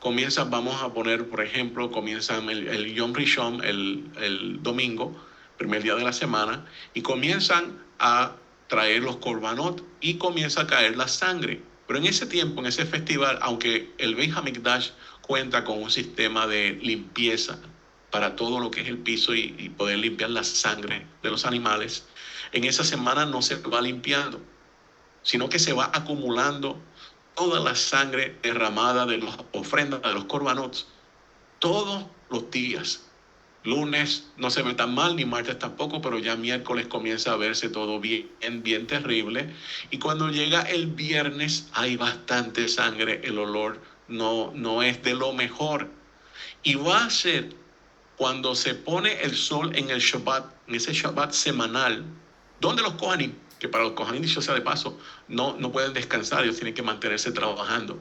Vamos a poner, por ejemplo, comienzan el Yom Rishon, el domingo, primer día de la semana, y comienzan a traer los korbanot y comienza a caer la sangre. Pero en ese tiempo, en ese festival, aunque el Beit HaMikdash cuenta con un sistema de limpieza para todo lo que es el piso y poder limpiar la sangre de los animales, en esa semana no se va limpiando, sino que se va acumulando toda la sangre derramada de las ofrendas, de los corbanots, todos los días. Lunes no se ve tan mal, ni martes tampoco, pero ya miércoles comienza a verse todo bien terrible. Y cuando llega el viernes hay bastante sangre, el olor no es de lo mejor. Y va a ser cuando se pone el sol en el Shabbat, en ese Shabbat semanal, donde los Kohanim, que para los Kohanim, dicho sea de paso, no pueden descansar, ellos tienen que mantenerse trabajando.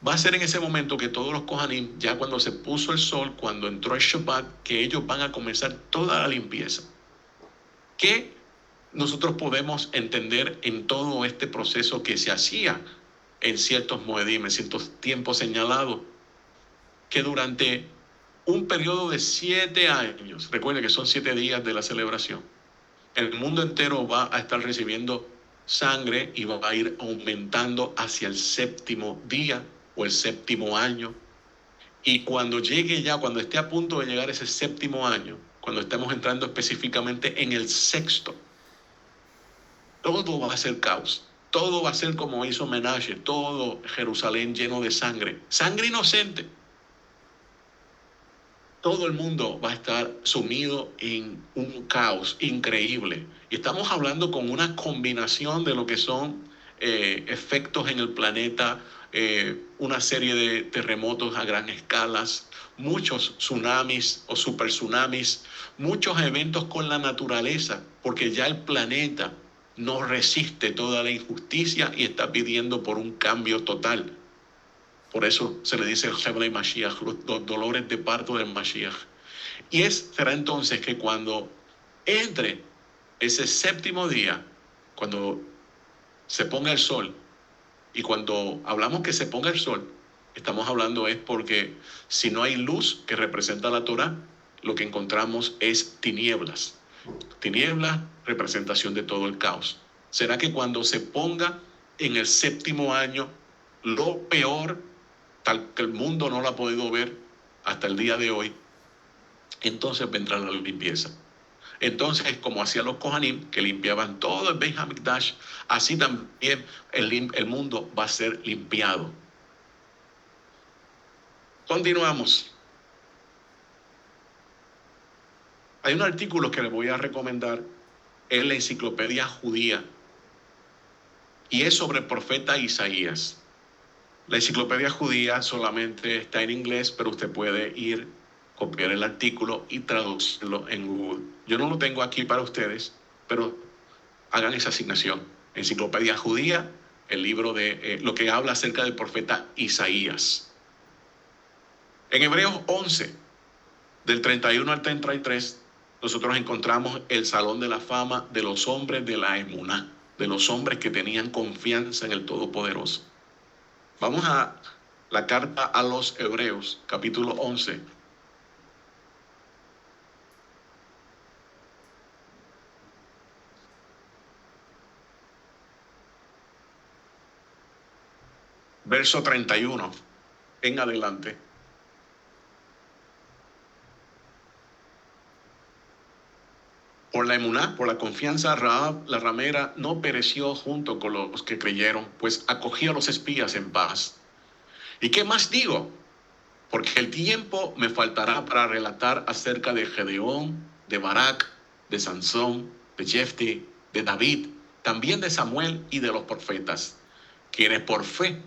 Va a ser en ese momento que todos los Kohanim, ya cuando se puso el sol, cuando entró el Shabbat, que ellos van a comenzar toda la limpieza. ¿Qué nosotros podemos entender en todo este proceso que se hacía en ciertos moedim, en ciertos tiempos señalados? Que durante un periodo de 7 años, recuerden que son 7 días de la celebración, el mundo entero va a estar recibiendo sangre y va a ir aumentando hacia el séptimo día o el séptimo año. Y cuando llegue ya, cuando esté a punto de llegar ese séptimo año, cuando estemos entrando específicamente en el sexto, todo va a ser caos. Todo va a ser como hizo Menashe, todo Jerusalén lleno de sangre. Sangre inocente. Todo el mundo va a estar sumido en un caos increíble. Y estamos hablando con una combinación de lo que son efectos en el planeta, una serie de terremotos a gran escala, muchos tsunamis o super tsunamis, muchos eventos con la naturaleza, porque ya el planeta no resiste toda la injusticia y está pidiendo por un cambio total. Por eso se le dice el Heblei Mashiach, los dolores de parto del Mashiach. Y será entonces que cuando entre ese séptimo día, cuando se ponga el sol, y cuando hablamos que se ponga el sol, estamos hablando es porque si no hay luz que representa la Torah, lo que encontramos es tinieblas. Tinieblas, representación de todo el caos. ¿Será que cuando se ponga en el séptimo año, lo peor, tal que el mundo no lo ha podido ver hasta el día de hoy, entonces vendrá la limpieza? Entonces, como hacían los Kohanim, que limpiaban todo el Beit HaMikdash, así también el mundo va a ser limpiado. Continuamos. Hay un artículo que les voy a recomendar en la Enciclopedia Judía y es sobre el profeta Isaías. La Enciclopedia Judía solamente está en inglés, pero usted puede ir, copiar el artículo y traducirlo en Google. Yo no lo tengo aquí para ustedes, pero hagan esa asignación. Enciclopedia Judía, el libro de lo que habla acerca del profeta Isaías. En Hebreos 11, del 31 al 33, nosotros encontramos el salón de la fama de los hombres de la emuná, de los hombres que tenían confianza en el Todopoderoso. Vamos a la carta a los Hebreos, capítulo 11. Verso 31 en adelante. Por la emuná, por la confianza, Rahab, la ramera, no pereció junto con los que creyeron, pues acogió a los espías en paz. ¿Y qué más digo? Porque el tiempo me faltará para relatar acerca de Gedeón, de Barak, de Sansón, de Jefte, de David, también de Samuel y de los profetas, quienes por fe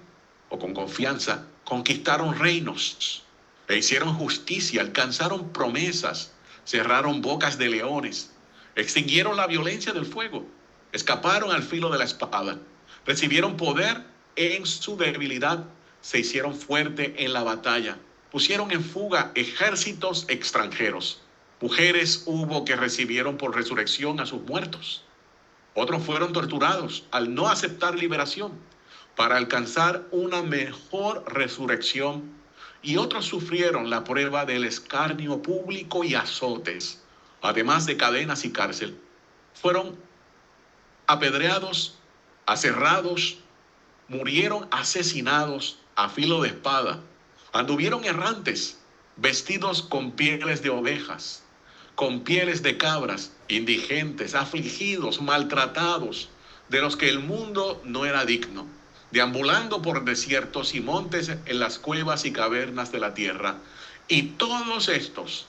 o con confianza conquistaron reinos, e hicieron justicia, alcanzaron promesas, cerraron bocas de leones, extinguieron la violencia del fuego, escaparon al filo de la espada, recibieron poder en su debilidad, se hicieron fuerte en la batalla, pusieron en fuga ejércitos extranjeros. Mujeres hubo que recibieron por resurrección a sus muertos. Otros fueron torturados al no aceptar liberación para alcanzar una mejor resurrección, y otros sufrieron la prueba del escarnio público y azotes, además de cadenas y cárcel. Fueron apedreados, aserrados, murieron asesinados a filo de espada, anduvieron errantes, vestidos con pieles de ovejas, con pieles de cabras, indigentes, afligidos, maltratados, de los que el mundo no era digno, deambulando por desiertos y montes en las cuevas y cavernas de la tierra. Y todos estos,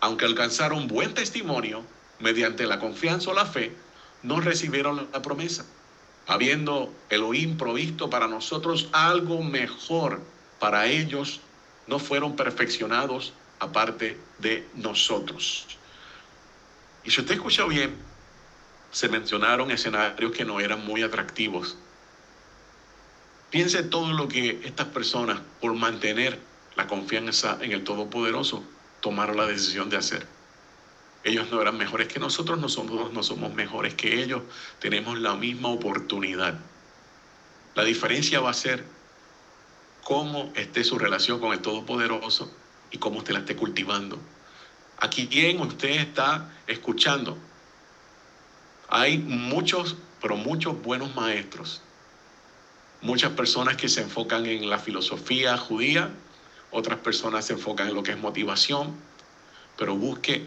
aunque alcanzaron buen testimonio, mediante la confianza o la fe, no recibieron la promesa, habiendo Elohim provisto para nosotros algo mejor. Para ellos no fueron perfeccionados aparte de nosotros. Y si usted escuchó bien, se mencionaron escenarios que no eran muy atractivos. Piense todo lo que estas personas, por mantener la confianza en el Todopoderoso, tomaron la decisión de hacer. Ellos no eran mejores que nosotros no somos mejores que ellos, tenemos la misma oportunidad. La diferencia va a ser cómo esté su relación con el Todopoderoso y cómo usted la esté cultivando. Aquí quien usted está escuchando, hay muchos, pero muchos buenos maestros, muchas personas que se enfocan en la filosofía judía, otras personas se enfocan en lo que es motivación, pero busque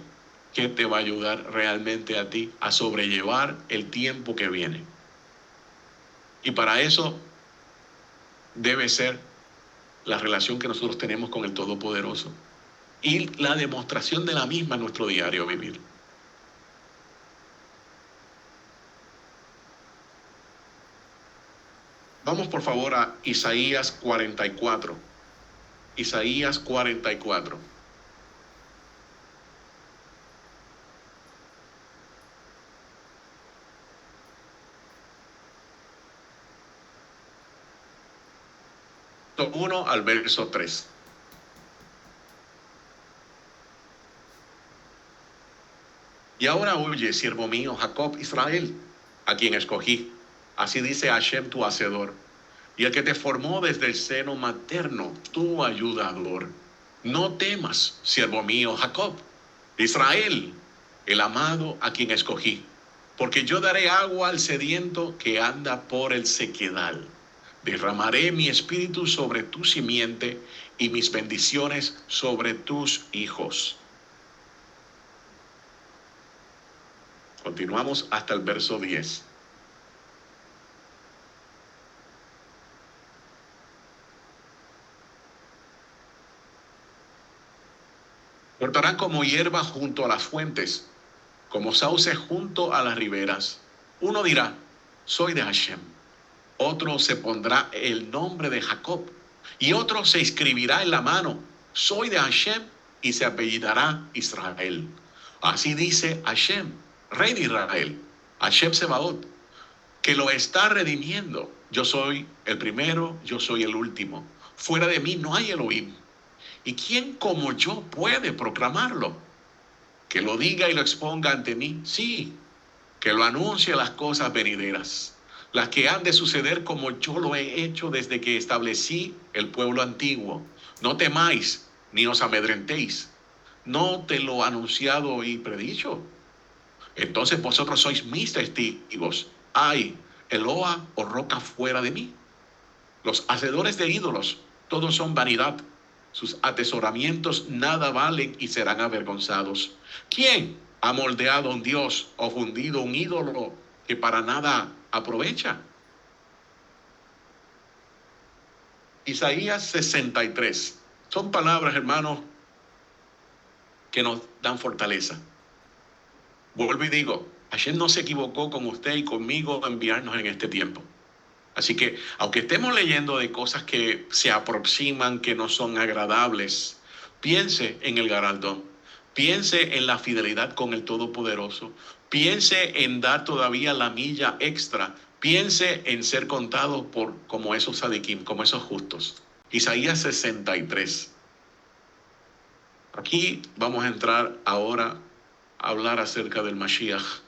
qué te va a ayudar realmente a ti a sobrellevar el tiempo que viene. Y para eso debe ser la relación que nosotros tenemos con el Todopoderoso y la demostración de la misma en nuestro diario vivir. Vamos por favor a Isaías 44. Isaías 44. Verso 1 al verso 3. Y ahora oye, siervo mío, Jacob, Israel, a quien escogí. Así dice Hashem, tu hacedor, y el que te formó desde el seno materno, tu ayudador. No temas, siervo mío, Jacob, Israel, el amado a quien escogí, porque yo daré agua al sediento que anda por el sequedal. Derramaré mi espíritu sobre tu simiente y mis bendiciones sobre tus hijos. Continuamos hasta el verso 10. Brotarán como hierba junto a las fuentes, como sauces junto a las riberas. Uno dirá, soy de Hashem. Otro se pondrá el nombre de Jacob. Y otro se escribirá en la mano, soy de Hashem, y se apellidará Israel. Así dice Hashem, Rey de Israel, Hashem Sebaot, que lo está redimiendo. Yo soy el primero, yo soy el último. Fuera de mí no hay Elohim. ¿Y quién como yo puede proclamarlo? Que lo diga y lo exponga ante mí. Sí, que lo anuncie las cosas venideras, las que han de suceder como yo lo he hecho desde que establecí el pueblo antiguo. No temáis, ni os amedrentéis. ¿No te lo he anunciado y predicho? Entonces vosotros sois mis testigos. Hay Eloa o roca fuera de mí. Los hacedores de ídolos, todos son vanidad. Sus atesoramientos nada valen y serán avergonzados. ¿Quién ha moldeado un dios o fundido un ídolo que para nada aprovecha? Isaías 63. Son palabras, hermanos, que nos dan fortaleza. Vuelvo y digo, Hashem no se equivocó con usted y conmigo a enviarnos en este tiempo. Así que, aunque estemos leyendo de cosas que se aproximan, que no son agradables, piense en el galardón, piense en la fidelidad con el Todopoderoso, piense en dar todavía la milla extra, piense en ser contado como esos sadiquim, como esos justos. Isaías 63. Aquí vamos a entrar ahora a hablar acerca del Mashiach.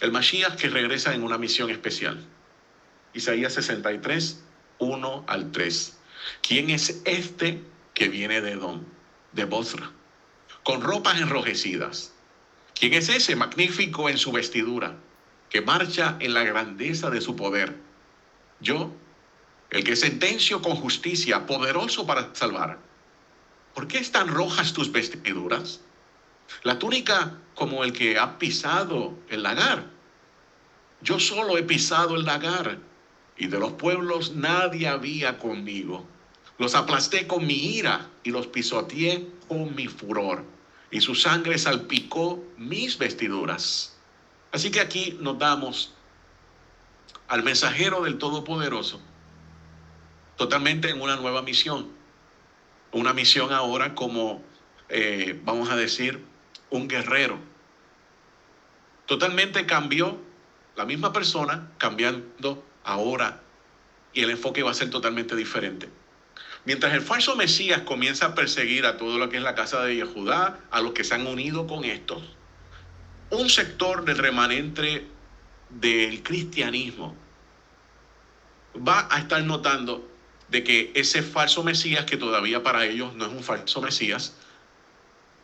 El Mashiach que regresa en una misión especial. Isaías 63, 1 al 3. ¿Quién es este que viene de Edom, de Bosra, con ropas enrojecidas? ¿Quién es ese magnífico en su vestidura, que marcha en la grandeza de su poder? Yo, el que sentencio con justicia, poderoso para salvar. ¿Por qué están rojas tus vestiduras? La túnica como el que ha pisado el lagar. Yo solo he pisado el lagar, y de los pueblos nadie había conmigo. Los aplasté con mi ira y los pisoteé con mi furor, y su sangre salpicó mis vestiduras. Así que aquí nos damos al mensajero del Todopoderoso, totalmente en una nueva misión. Una misión ahora como, vamos a decir, un guerrero. Totalmente cambió la misma persona, cambiando ahora, y el enfoque va a ser totalmente diferente. Mientras el falso Mesías comienza a perseguir a todo lo que es la casa de Judá, a los que se han unido con estos, un sector del remanente del cristianismo va a estar notando de que ese falso Mesías, que todavía para ellos no es un falso Mesías,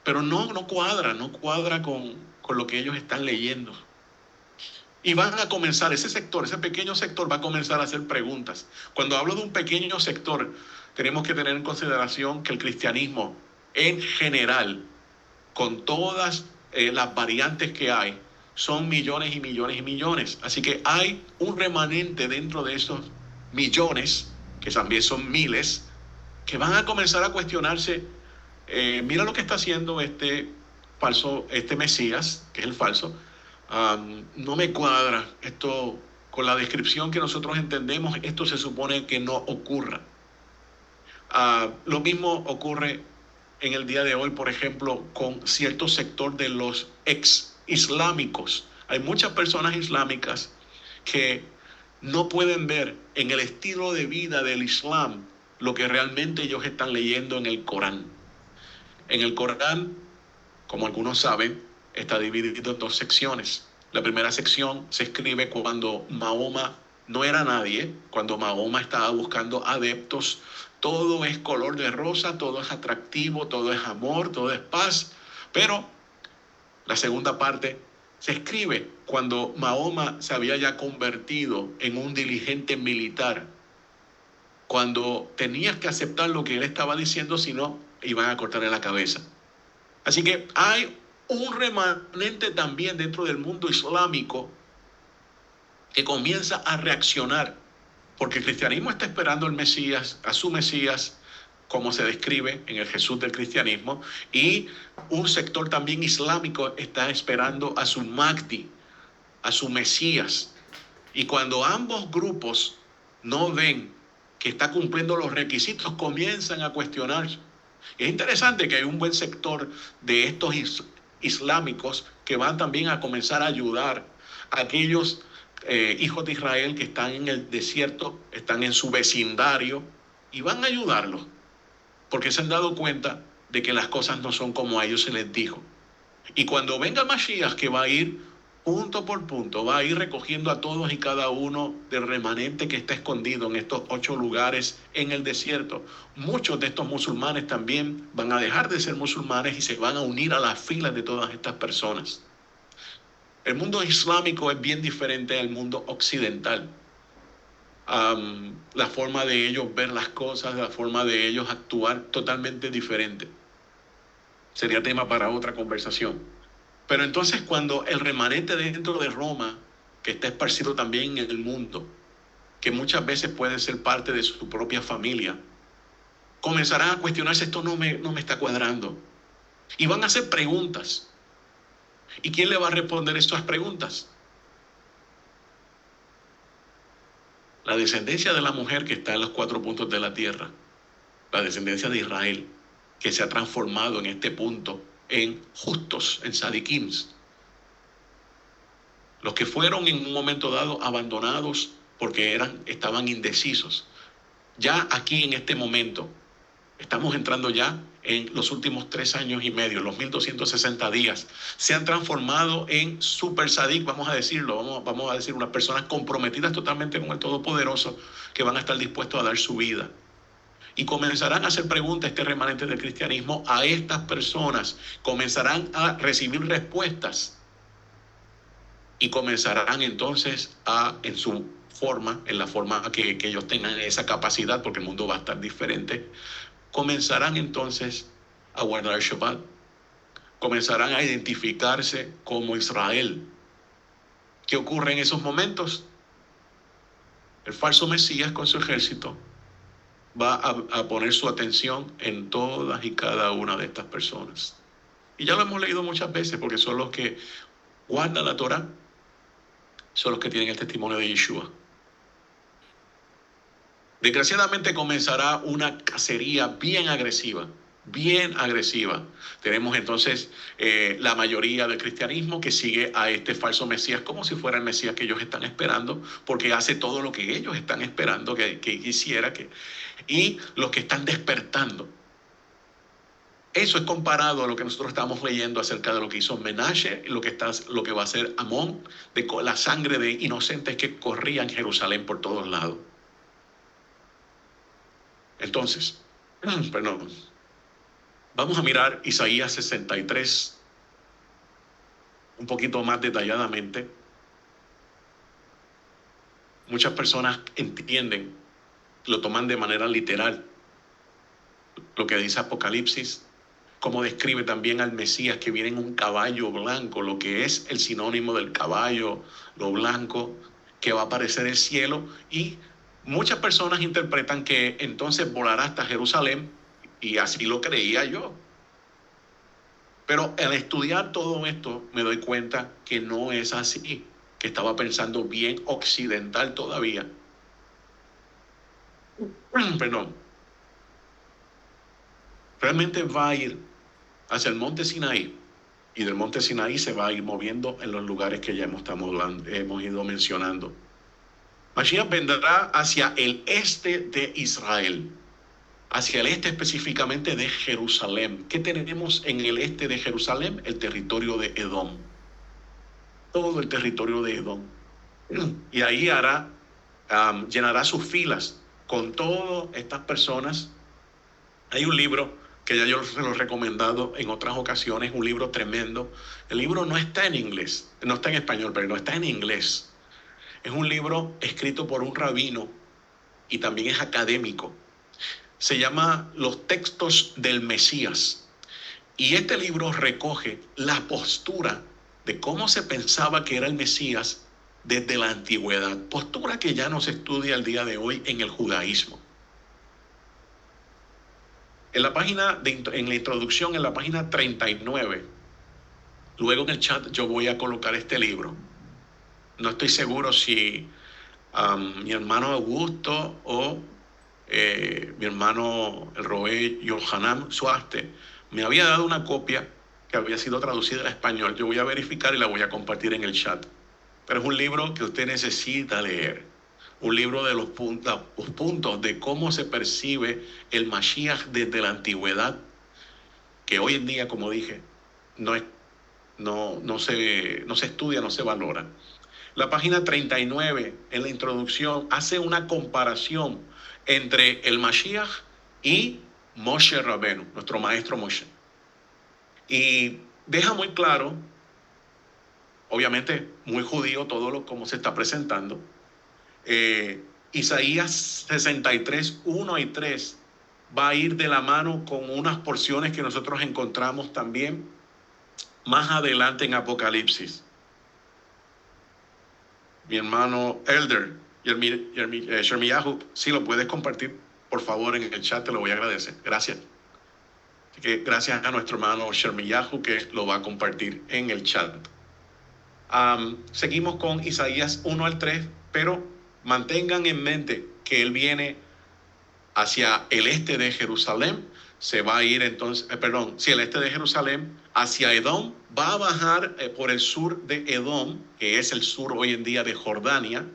pero no cuadra con lo que ellos están leyendo. Y van a comenzar, ese sector, ese pequeño sector va a comenzar a hacer preguntas. Cuando hablo de un pequeño sector, tenemos que tener en consideración que el cristianismo en general, con todas las variantes que hay, son millones y millones y millones. Así que hay un remanente dentro de esos millones, que también son miles, que van a comenzar a cuestionarse, mira lo que está haciendo este Mesías, que es el falso. No me cuadra esto con la descripción que nosotros entendemos. Esto se supone que no ocurra. Lo mismo ocurre en el día de hoy, por ejemplo, con cierto sector de los ex-islámicos. Hay muchas personas islámicas que no pueden ver en el estilo de vida del Islam lo que realmente ellos están leyendo en el Corán. En el Corán, como algunos saben, está dividido en dos secciones. La primera sección se escribe cuando Mahoma no era nadie, cuando Mahoma estaba buscando adeptos. Todo es color de rosa, todo es atractivo, todo es amor, todo es paz. Pero la segunda parte se escribe cuando Mahoma se había ya convertido en un dirigente militar, cuando tenías que aceptar lo que él estaba diciendo, si no, iban a cortarle la cabeza. Así que hay un remanente también dentro del mundo islámico que comienza a reaccionar porque el cristianismo está esperando al Mesías, a su Mesías, como se describe en el Jesús del cristianismo, y un sector también islámico está esperando a su Mahdi, a su Mesías. Y cuando ambos grupos no ven que está cumpliendo los requisitos, comienzan a cuestionar. Es interesante que hay un buen sector de estos islámicos que van también a comenzar a ayudar a aquellos hijos de Israel que están en el desierto, están en su vecindario, y van a ayudarlos, porque se han dado cuenta de que las cosas no son como a ellos se les dijo. Y cuando venga Mashiach, que va a ir punto por punto, va a ir recogiendo a todos y cada uno del remanente que está escondido en estos 8 lugares en el desierto, muchos de estos musulmanes también van a dejar de ser musulmanes y se van a unir a las filas de todas estas personas. El mundo islámico es bien diferente al mundo occidental. La forma de ellos ver las cosas, la forma de ellos actuar, totalmente diferente. Sería tema para otra conversación. Pero entonces cuando el remanente dentro de Roma, que está esparcido también en el mundo, que muchas veces puede ser parte de su propia familia, comenzarán a cuestionarse: esto no me está cuadrando. Y van a hacer preguntas. ¿Y quién le va a responder estas preguntas? La descendencia de la mujer que está en los 4 puntos de la tierra, la descendencia de Israel, que se ha transformado en este punto en justos, en sadiquims. Los que fueron en un momento dado abandonados porque estaban indecisos. Ya aquí en este momento, estamos entrando ya en los últimos 3 años y medio, los 1260 días, se han transformado en super sadik, vamos a decirlo, vamos a decir unas personas comprometidas totalmente con el Todopoderoso, que van a estar dispuestos a dar su vida. Y comenzarán a hacer preguntas, este remanente del cristianismo, a estas personas, comenzarán a recibir respuestas. Y comenzarán entonces en su forma, en la forma que ellos tengan esa capacidad, porque el mundo va a estar diferente, comenzarán entonces a guardar el Shabbat, comenzarán a identificarse como Israel. ¿Qué ocurre en esos momentos? El falso Mesías con su ejército va a poner su atención en todas y cada una de estas personas. Y ya lo hemos leído muchas veces, porque son los que guardan la Torah, son los que tienen el testimonio de Yeshua. Desgraciadamente comenzará una cacería bien agresiva, bien agresiva. Tenemos entonces la mayoría del cristianismo que sigue a este falso Mesías como si fuera el Mesías que ellos están esperando, porque hace todo lo que ellos están esperando que hiciera. Y los que están despertando. Eso es comparado a lo que nosotros estamos leyendo acerca de lo que hizo Menashe, lo que va a hacer Amón, de la sangre de inocentes que corría en Jerusalén por todos lados. Entonces, perdón, vamos a mirar Isaías 63 un poquito más detalladamente. Muchas personas entienden, lo toman de manera literal, lo que dice Apocalipsis, como describe también al Mesías que viene en un caballo blanco, lo que es el sinónimo del caballo, lo blanco, que va a aparecer en el cielo. Y muchas personas interpretan que entonces volará hasta Jerusalén, y así lo creía yo. Pero al estudiar todo esto me doy cuenta que no es así, que estaba pensando bien occidental todavía. Perdón. Realmente va a ir hacia el monte Sinaí, y del monte Sinaí se va a ir moviendo en los lugares que ya hemos ido mencionando. Mashiach vendrá hacia el este de Israel, hacia el este específicamente de Jerusalén. ¿Qué tenemos en el este de Jerusalén? El territorio de Edom. Todo el territorio de Edom. Y ahí llenará sus filas con todas estas personas. Hay un libro que ya yo se lo he recomendado en otras ocasiones, un libro tremendo. El libro no está en inglés, no está en español, pero no está en inglés. Es un libro escrito por un rabino y también es académico. Se llama Los textos del Mesías. Y este libro recoge la postura de cómo se pensaba que era el Mesías desde la antigüedad, postura que ya no se estudia al día de hoy en el judaísmo. En la página, en la introducción, en la página 39, luego en el chat yo voy a colocar este libro. No estoy seguro si mi hermano Augusto o mi hermano el Roé Yohanan Suaste me había dado una copia que había sido traducida al español. Yo voy a verificar y la voy a compartir en el chat. Pero es un libro que usted necesita leer. Un libro de los puntos de cómo se percibe el Mashiach desde la antigüedad, que hoy en día, como dije, no se estudia, no se valora. La página 39, en la introducción, hace una comparación entre el Mashiach y Moshe Rabenu, nuestro maestro Moshe. Y deja muy claro, obviamente muy judío todo lo como se está presentando. Isaías 63, 1 y 3 va a ir de la mano con unas porciones que nosotros encontramos también más adelante en Apocalipsis. Mi hermano Elder Shermiyahu, si lo puedes compartir por favor en el chat, te lo voy a agradecer. Gracias. Así que gracias a nuestro hermano Shermiyahu que lo va a compartir en el chat. Seguimos con Isaías 1 al 3, pero mantengan en mente que él viene hacia el este de Jerusalén, se va a ir entonces, si el este de Jerusalén hacia Edom, va a bajar por el sur de Edom, que es el sur hoy en día de Jordania,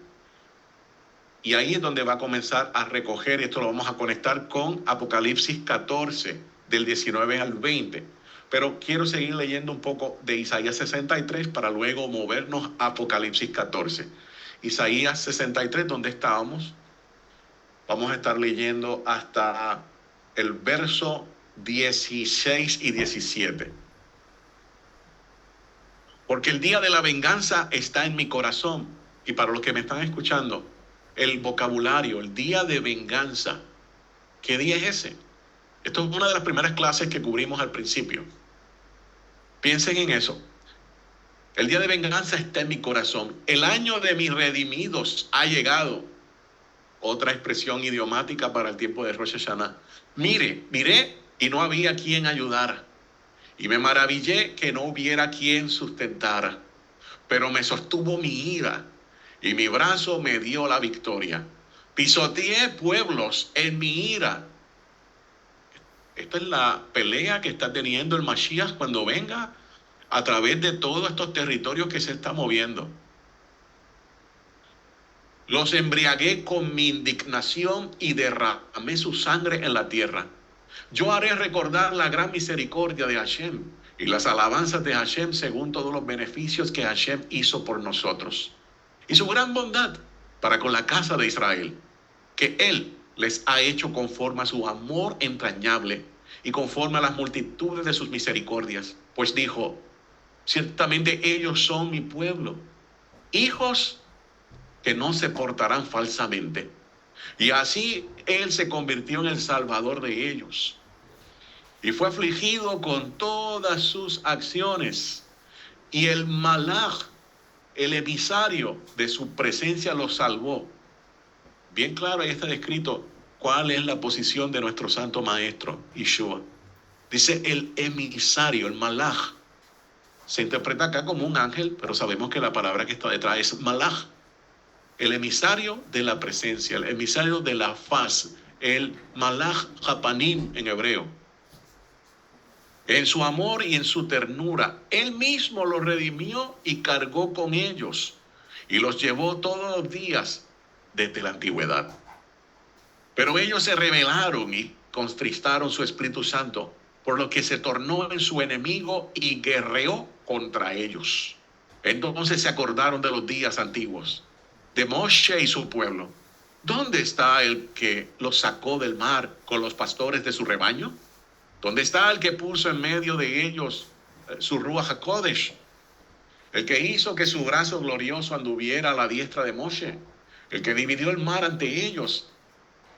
y ahí es donde va a comenzar a recoger, y esto lo vamos a conectar con Apocalipsis 14, del 19 al 20. Pero quiero seguir leyendo un poco de Isaías 63 para luego movernos a Apocalipsis 14. Isaías 63, donde estábamos, vamos a estar leyendo hasta el verso 16 y 17. Porque el día de la venganza está en mi corazón. Y para los que me están escuchando, el vocabulario, el día de venganza, ¿qué día es ese? Esto es una de las primeras clases que cubrimos al principio. Piensen en eso. El día de venganza está en mi corazón. El año de mis redimidos ha llegado. Otra expresión idiomática para el tiempo de Rosh Hashanah. Miré y no había quien ayudara. Y me maravillé que no hubiera quien sustentara. Pero me sostuvo mi ira y mi brazo me dio la victoria. Pisoteé pueblos en mi ira. Esta es la pelea que está teniendo el Mashiach cuando venga a través de todos estos territorios que se está moviendo. Los embriagué con mi indignación y derramé su sangre en la tierra. Yo haré recordar la gran misericordia de Hashem y las alabanzas de Hashem según todos los beneficios que Hashem hizo por nosotros. Y su gran bondad para con la casa de Israel, que Él les ha hecho conforme a su amor entrañable y conforme a las multitudes de sus misericordias. Pues dijo, ciertamente ellos son mi pueblo, hijos que no se portarán falsamente. Y así Él se convirtió en el Salvador de ellos. Y fue afligido con todas sus acciones. Y el Malach, el emisario de su presencia, lo salvó. Bien claro ahí está descrito cuál es la posición de nuestro santo maestro, Yeshua. Dice el emisario, el Malach. Se interpreta acá como un ángel, pero sabemos que la palabra que está detrás es Malach. El emisario de la presencia, el emisario de la faz, el Malach Hapanim en hebreo. En su amor y en su ternura, Él mismo los redimió y cargó con ellos y los llevó todos los días desde la antigüedad. Pero ellos se rebelaron y contristaron su Espíritu Santo, por lo que se tornó en su enemigo y guerreó contra ellos. Entonces se acordaron de los días antiguos, de Moshe y su pueblo. ¿Dónde está el que los sacó del mar con los pastores de su rebaño? ¿Dónde está el que puso en medio de ellos su Ruach HaKodesh? El que hizo que su brazo glorioso anduviera a la diestra de Moshe. El que dividió el mar ante ellos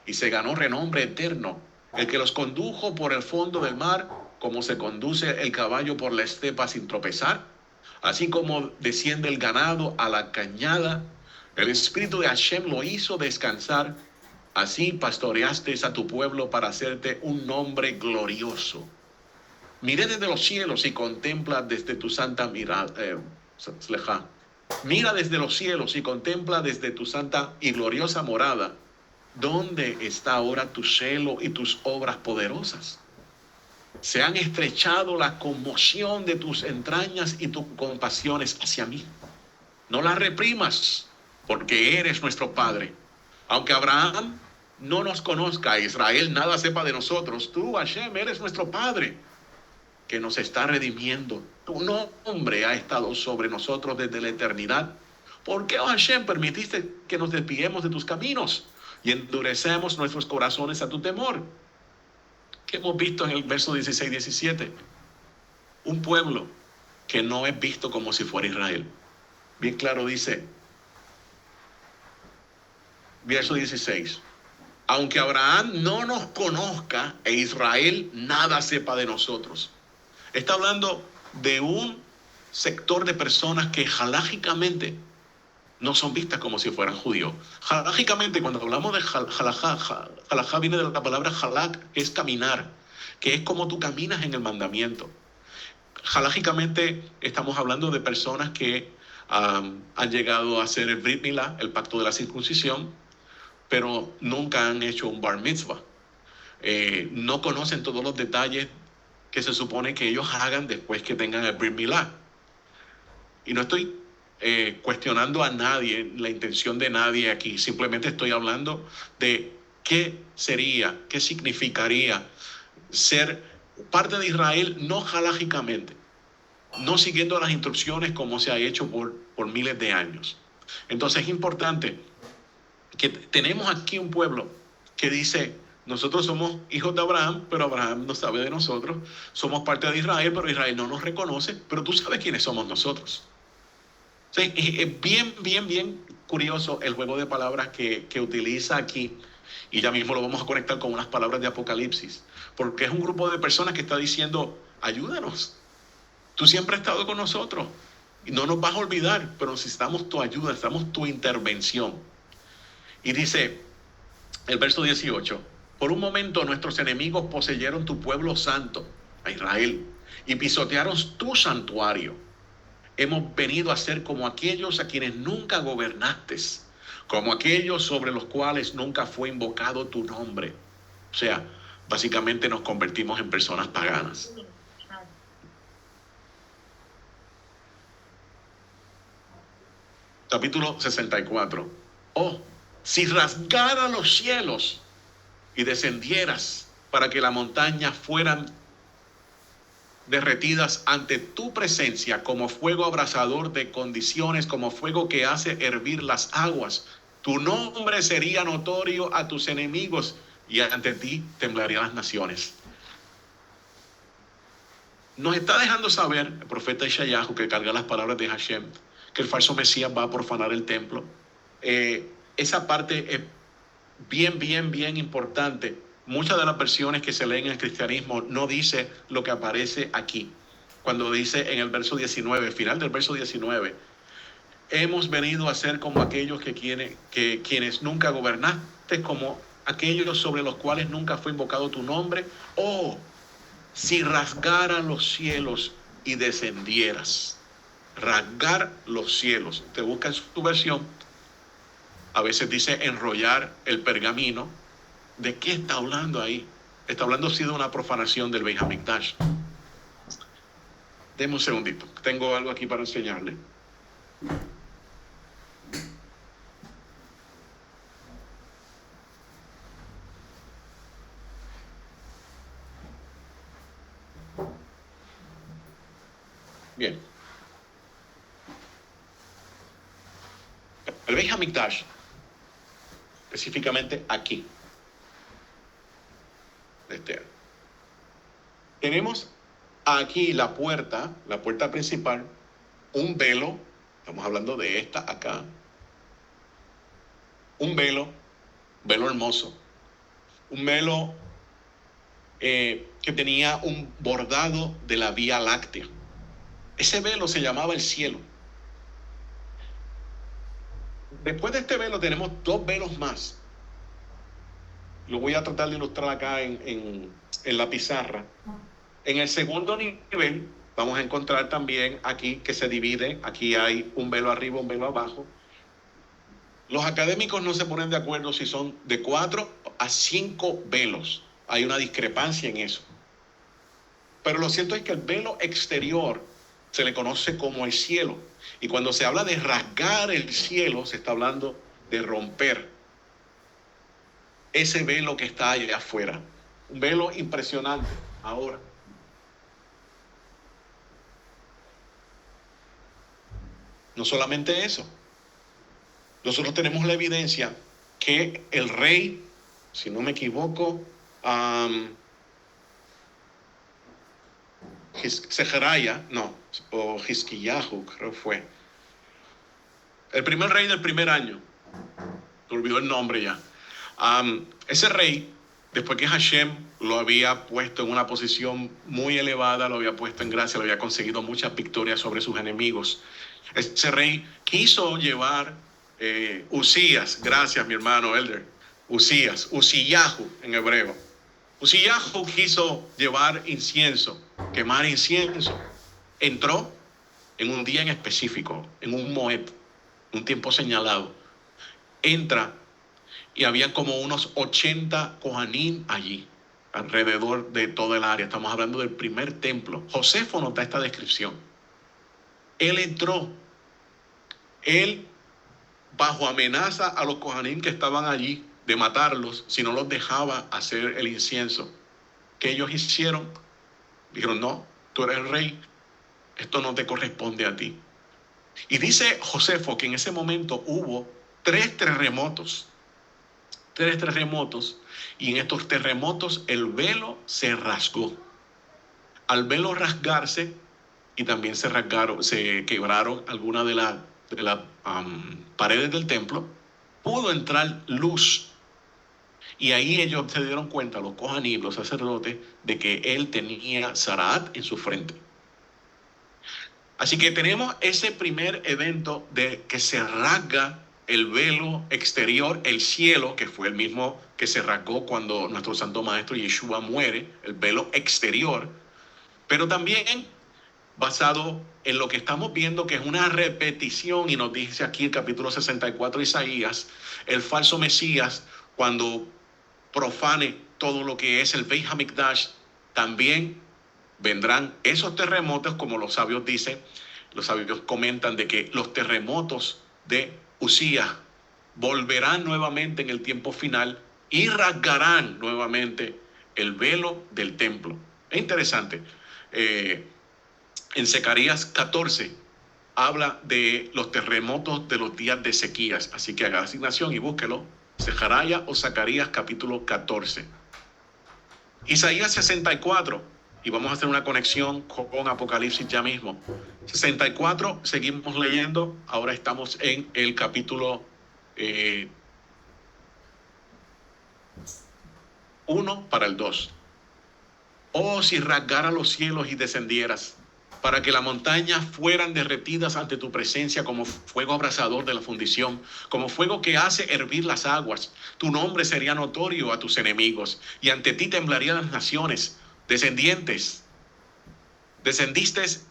y se ganó renombre eterno. El que los condujo por el fondo del mar como se conduce el caballo por la estepa sin tropezar. Así como desciende el ganado a la cañada, el Espíritu de Hashem lo hizo descansar. Así pastoreaste a tu pueblo para hacerte un nombre glorioso. Miré desde los cielos y contempla desde tu santa mirada. Mira desde los cielos y contempla desde tu santa y gloriosa morada. ¿Dónde está ahora tu celo y tus obras poderosas? Se han estrechado la conmoción de tus entrañas y tus compasiones hacia mí. No las reprimas, porque eres nuestro Padre. Aunque Abraham no nos conozca, Israel nada sepa de nosotros, tú, Hashem, eres nuestro Padre, que nos está redimiendo. Tu nombre ha estado sobre nosotros desde la eternidad. ¿Por qué, oh Hashem, permitiste que nos desviemos de tus caminos y endurecemos nuestros corazones a tu temor? Que hemos visto en el verso 16-17, un pueblo que no es visto como si fuera Israel. Bien claro dice, verso 16, aunque Abraham no nos conozca e Israel nada sepa de nosotros. Está hablando de un sector de personas que halágicamente no son vistas como si fueran judíos. Halágicamente, cuando hablamos de halajá viene de la palabra halak, que es caminar, que es como tú caminas en el mandamiento. Halágicamente estamos hablando de personas que han llegado a hacer el Brit Milá, el pacto de la circuncisión, pero nunca han hecho un bar mitzvah. No conocen todos los detalles que se supone que ellos hagan después que tengan el Brit Milá. Y no estoy cuestionando a nadie, la intención de nadie aquí. Simplemente estoy hablando de qué sería, qué significaría ser parte de Israel no halágicamente, no siguiendo las instrucciones como se ha hecho por miles de años. Entonces es importante que tenemos aquí un pueblo que dice, nosotros somos hijos de Abraham, pero Abraham no sabe de nosotros. Somos parte de Israel, pero Israel no nos reconoce, pero tú sabes quiénes somos nosotros. Sí, es bien curioso el juego de palabras que utiliza aquí, y ya mismo lo vamos a conectar con unas palabras de Apocalipsis, porque es un grupo de personas que está diciendo, ayúdanos, tú siempre has estado con nosotros y no nos vas a olvidar, pero necesitamos tu ayuda, necesitamos tu intervención. Y dice el verso 18, por un momento nuestros enemigos poseyeron tu pueblo santo, a Israel, y pisotearon tu santuario. Hemos venido a ser como aquellos a quienes nunca gobernaste, como aquellos sobre los cuales nunca fue invocado tu nombre. O sea, básicamente nos convertimos en personas paganas. Capítulo 64. Oh, si rasgara los cielos y descendieras para que las montañas fueran derretidas ante tu presencia como fuego abrasador de condiciones, como fuego que hace hervir las aguas. Tu nombre sería notorio a tus enemigos y ante ti temblarían las naciones. Nos está dejando saber el profeta Ishayahu, que carga las palabras de Hashem, que el falso Mesías va a profanar el templo. Esa parte es bien importante. Muchas de las versiones que se leen en el cristianismo no dice lo que aparece aquí. Cuando dice en el verso 19, final del verso 19, hemos venido a ser como aquellos que quienes nunca gobernaste, como aquellos sobre los cuales nunca fue invocado tu nombre. Oh, si rasgaran los cielos y descendieras. Rasgar los cielos. Te busca en su versión. A veces dice enrollar el pergamino. ¿De qué está hablando ahí? Está hablando sí de una profanación del Beit HaMikdash. Deme un segundito. Tengo algo aquí para enseñarle. Bien. El Beit HaMikdash, específicamente aquí. Tenemos aquí la puerta principal, un velo, estamos hablando de esta acá, un velo hermoso, un velo que tenía un bordado de la Vía Láctea. Ese velo se llamaba el cielo. Después de este velo tenemos dos velos más. Lo voy a tratar de ilustrar acá en la pizarra. En el segundo nivel vamos a encontrar también aquí que se divide. Aquí hay un velo arriba, un velo abajo. Los académicos no se ponen de acuerdo si son de 4 a 5 velos. Hay una discrepancia en eso. Pero lo cierto es que el velo exterior se le conoce como el cielo. Y cuando se habla de rasgar el cielo, se está hablando de romper ese velo que está allá afuera. Un velo impresionante. Ahora, no solamente eso. Nosotros tenemos la evidencia que el rey, si no me equivoco, Sejaraya, no, o Hizkiyahu, creo que fue. El primer rey del primer año. Me olvidó el nombre ya. Ese rey, después que Hashem lo había puesto en una posición muy elevada, lo había puesto en gracia, lo había conseguido muchas victorias sobre sus enemigos. Ese rey quiso llevar Usías, gracias mi hermano Elder, Uziyahu en hebreo. Uziyahu quiso llevar incienso, quemar incienso. Entró en un día en específico, en un Moed, un tiempo señalado. Entra y había como unos 80 Kohanim allí, alrededor de toda el área. Estamos hablando del primer templo. Josefo nos da esta descripción. Él entró, él bajo amenaza a los Kohanim que estaban allí de matarlos si no los dejaba hacer el incienso. ¿Qué ellos hicieron? Dijeron, no, tú eres el rey, esto no te corresponde a ti. Y dice Josefo que en ese momento hubo 3 terremotos, y en estos terremotos el velo se rasgó. Al velo rasgarse, y también se quebraron algunas de las paredes del templo, pudo entrar luz. Y ahí ellos se dieron cuenta, los Kohanim, los sacerdotes, de que él tenía Zaraat en su frente. Así que tenemos ese primer evento de que se rasga el velo exterior, el cielo, que fue el mismo que se rasgó cuando nuestro Santo Maestro Yeshua muere, el velo exterior, pero también basado en lo que estamos viendo, que es una repetición, y nos dice aquí el capítulo 64 de Isaías, el falso Mesías, cuando profane todo lo que es el Beit HaMikdash, también vendrán esos terremotos, como los sabios dicen, los sabios comentan de que los terremotos de Usías volverán nuevamente en el tiempo final y rasgarán nuevamente el velo del templo. Es interesante. En Zacarías 14 habla de los terremotos de los días de sequías. Así que haga asignación y búsquelo. Sejaraya o Zacarías capítulo 14. Isaías 64. Y vamos a hacer una conexión con Apocalipsis ya mismo. 64, seguimos leyendo. Ahora estamos en el capítulo 1 para el 2. Oh, si rasgara los cielos y descendieras, para que las montañas fueran derretidas ante tu presencia como fuego abrasador de la fundición, como fuego que hace hervir las aguas. Tu nombre sería notorio a tus enemigos, y ante ti temblarían las naciones. Descendiste,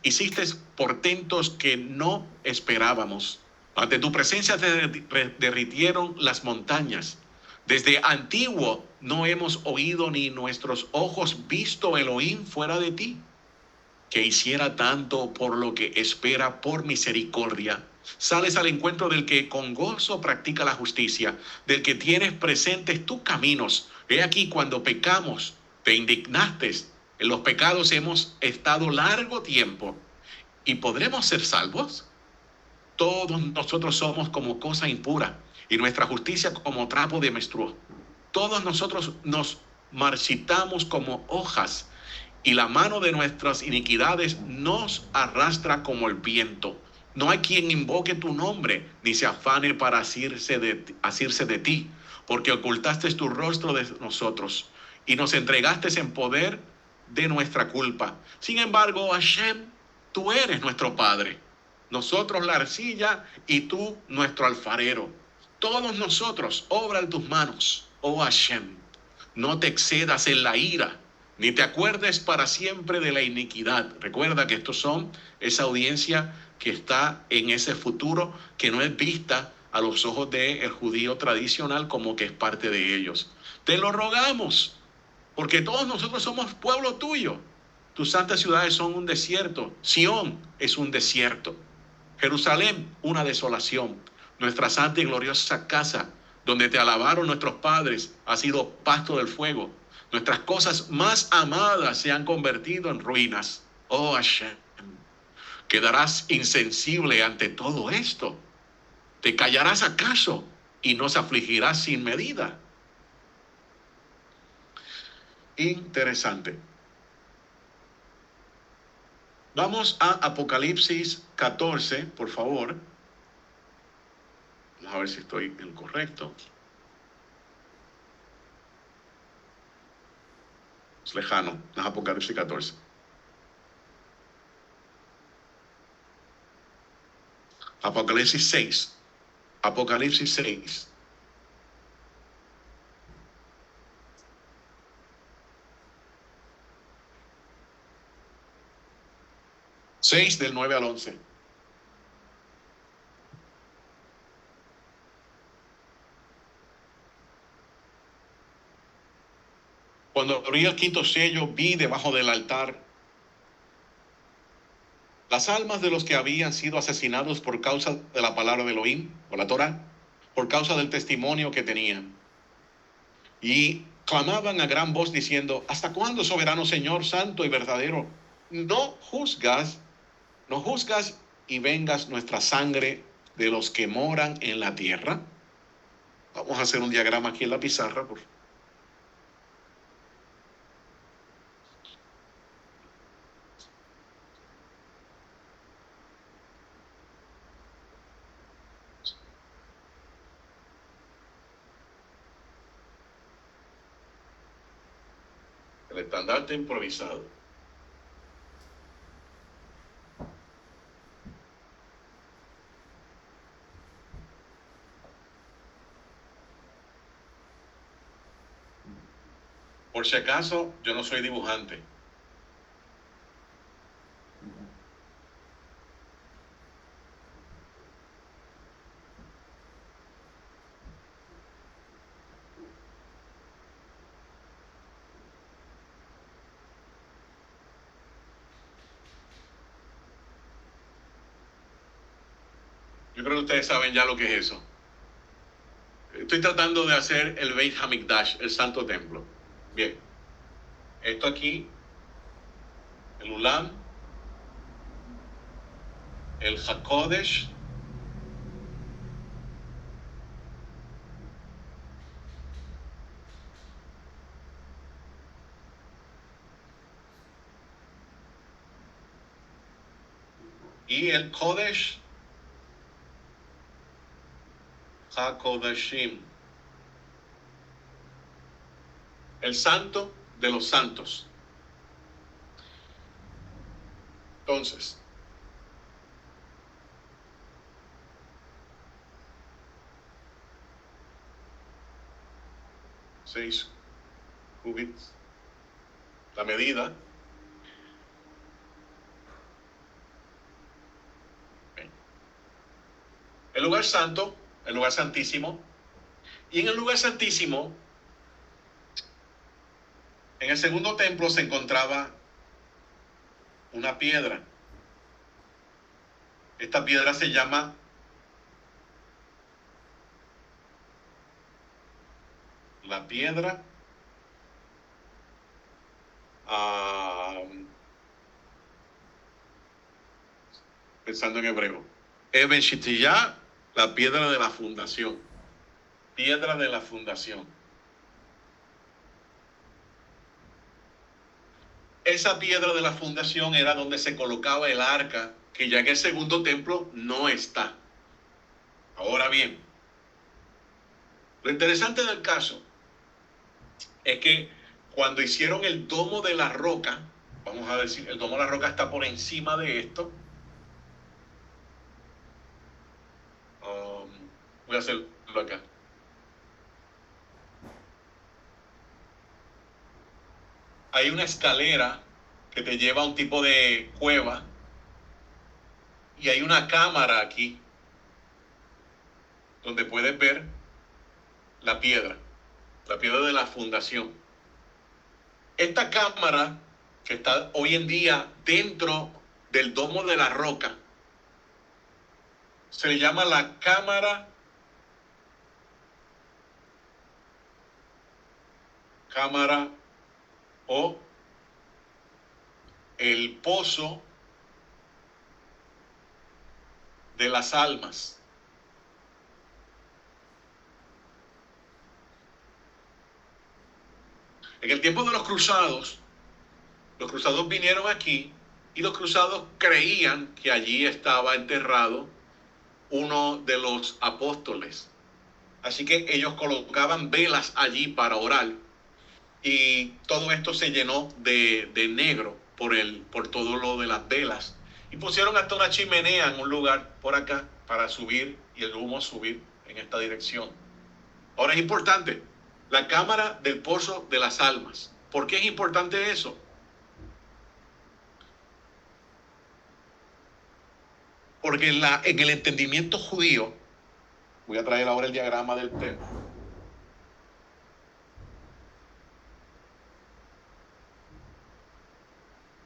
hiciste portentos que no esperábamos. Ante tu presencia se derritieron las montañas. Desde antiguo no hemos oído ni nuestros ojos visto Elohim fuera de ti, que hiciera tanto por lo que espera por misericordia. Sales al encuentro del que con gozo practica la justicia, del que tienes presentes tus caminos. He aquí cuando pecamos, te indignaste. En los pecados hemos estado largo tiempo. ¿Y podremos ser salvos? Todos nosotros somos como cosa impura, y nuestra justicia como trapo de menstruo. Todos nosotros nos marchitamos como hojas, y la mano de nuestras iniquidades nos arrastra como el viento. No hay quien invoque tu nombre, ni se afane para asirse de ti, porque ocultaste tu rostro de nosotros, y nos entregaste en poder de nuestra culpa. Sin embargo, Hashem, tú eres nuestro Padre. Nosotros la arcilla y tú nuestro alfarero. Todos nosotros, obra de tus manos, oh Hashem. No te excedas en la ira, ni te acuerdes para siempre de la iniquidad. Recuerda que estos son esa audiencia que está en ese futuro, que no es vista a los ojos del judío tradicional como que es parte de ellos. Te lo rogamos, porque todos nosotros somos pueblo tuyo. Tus santas ciudades son un desierto. Sión es un desierto. Jerusalén, una desolación. Nuestra santa y gloriosa casa, donde te alabaron nuestros padres, ha sido pasto del fuego. Nuestras cosas más amadas se han convertido en ruinas. Oh Hashem, ¿quedarás insensible ante todo esto? ¿Te callarás acaso y nos afligirás sin medida? Interesante. Vamos a Apocalipsis 14, por favor. Vamos a ver si estoy en correcto. Es lejano, es Apocalipsis 14. Apocalipsis 6. Apocalipsis 6. Del 9 al 11. Cuando abrí el quinto sello, vi debajo del altar las almas de los que habían sido asesinados por causa de la palabra de Elohim, o la Torah, por causa del testimonio que tenían. Y clamaban a gran voz diciendo: ¿hasta cuándo, soberano Señor, santo y verdadero, no juzgas y vengas nuestra sangre de los que moran en la tierra? Vamos a hacer un diagrama aquí en la pizarra, por favor. El estandarte improvisado. Por si acaso, yo no soy dibujante. Yo creo que ustedes saben ya lo que es eso. Estoy tratando de hacer el Beit Hamikdash, el Santo Templo. Bien. Esto aquí, el Ulam, el Hakodesh, y el Kodesh HaKodashim, el santo de los santos. Entonces, seis cúbits, la medida. El lugar santo, el lugar santísimo. Y en el lugar santísimo, en el segundo templo, se encontraba una piedra. Esta piedra se llama la piedra pensando en hebreo, Eben Shitiyah, la piedra de la fundación. Piedra de la fundación. Esa piedra de la fundación era donde se colocaba el arca, que ya en el segundo templo no está. Ahora bien, lo interesante del caso es que cuando hicieron el domo de la roca, vamos a decir, el domo de la roca está por encima de esto. Voy a hacerlo acá. Hay una escalera que te lleva a un tipo de cueva y hay una cámara aquí donde puedes ver la piedra de la fundación. Esta cámara que está hoy en día dentro del domo de la roca se le llama la cámara o el pozo de las almas. En el tiempo de los cruzados vinieron aquí y los cruzados creían que allí estaba enterrado uno de los apóstoles. Así que ellos colocaban velas allí para orar y todo esto se llenó de negro por todo lo de las velas. Y pusieron hasta una chimenea en un lugar por acá para subir y el humo subir en esta dirección. Ahora es importante, la cámara del pozo de las almas. ¿Por qué es importante eso? Porque en el entendimiento judío, voy a traer ahora el diagrama del tema.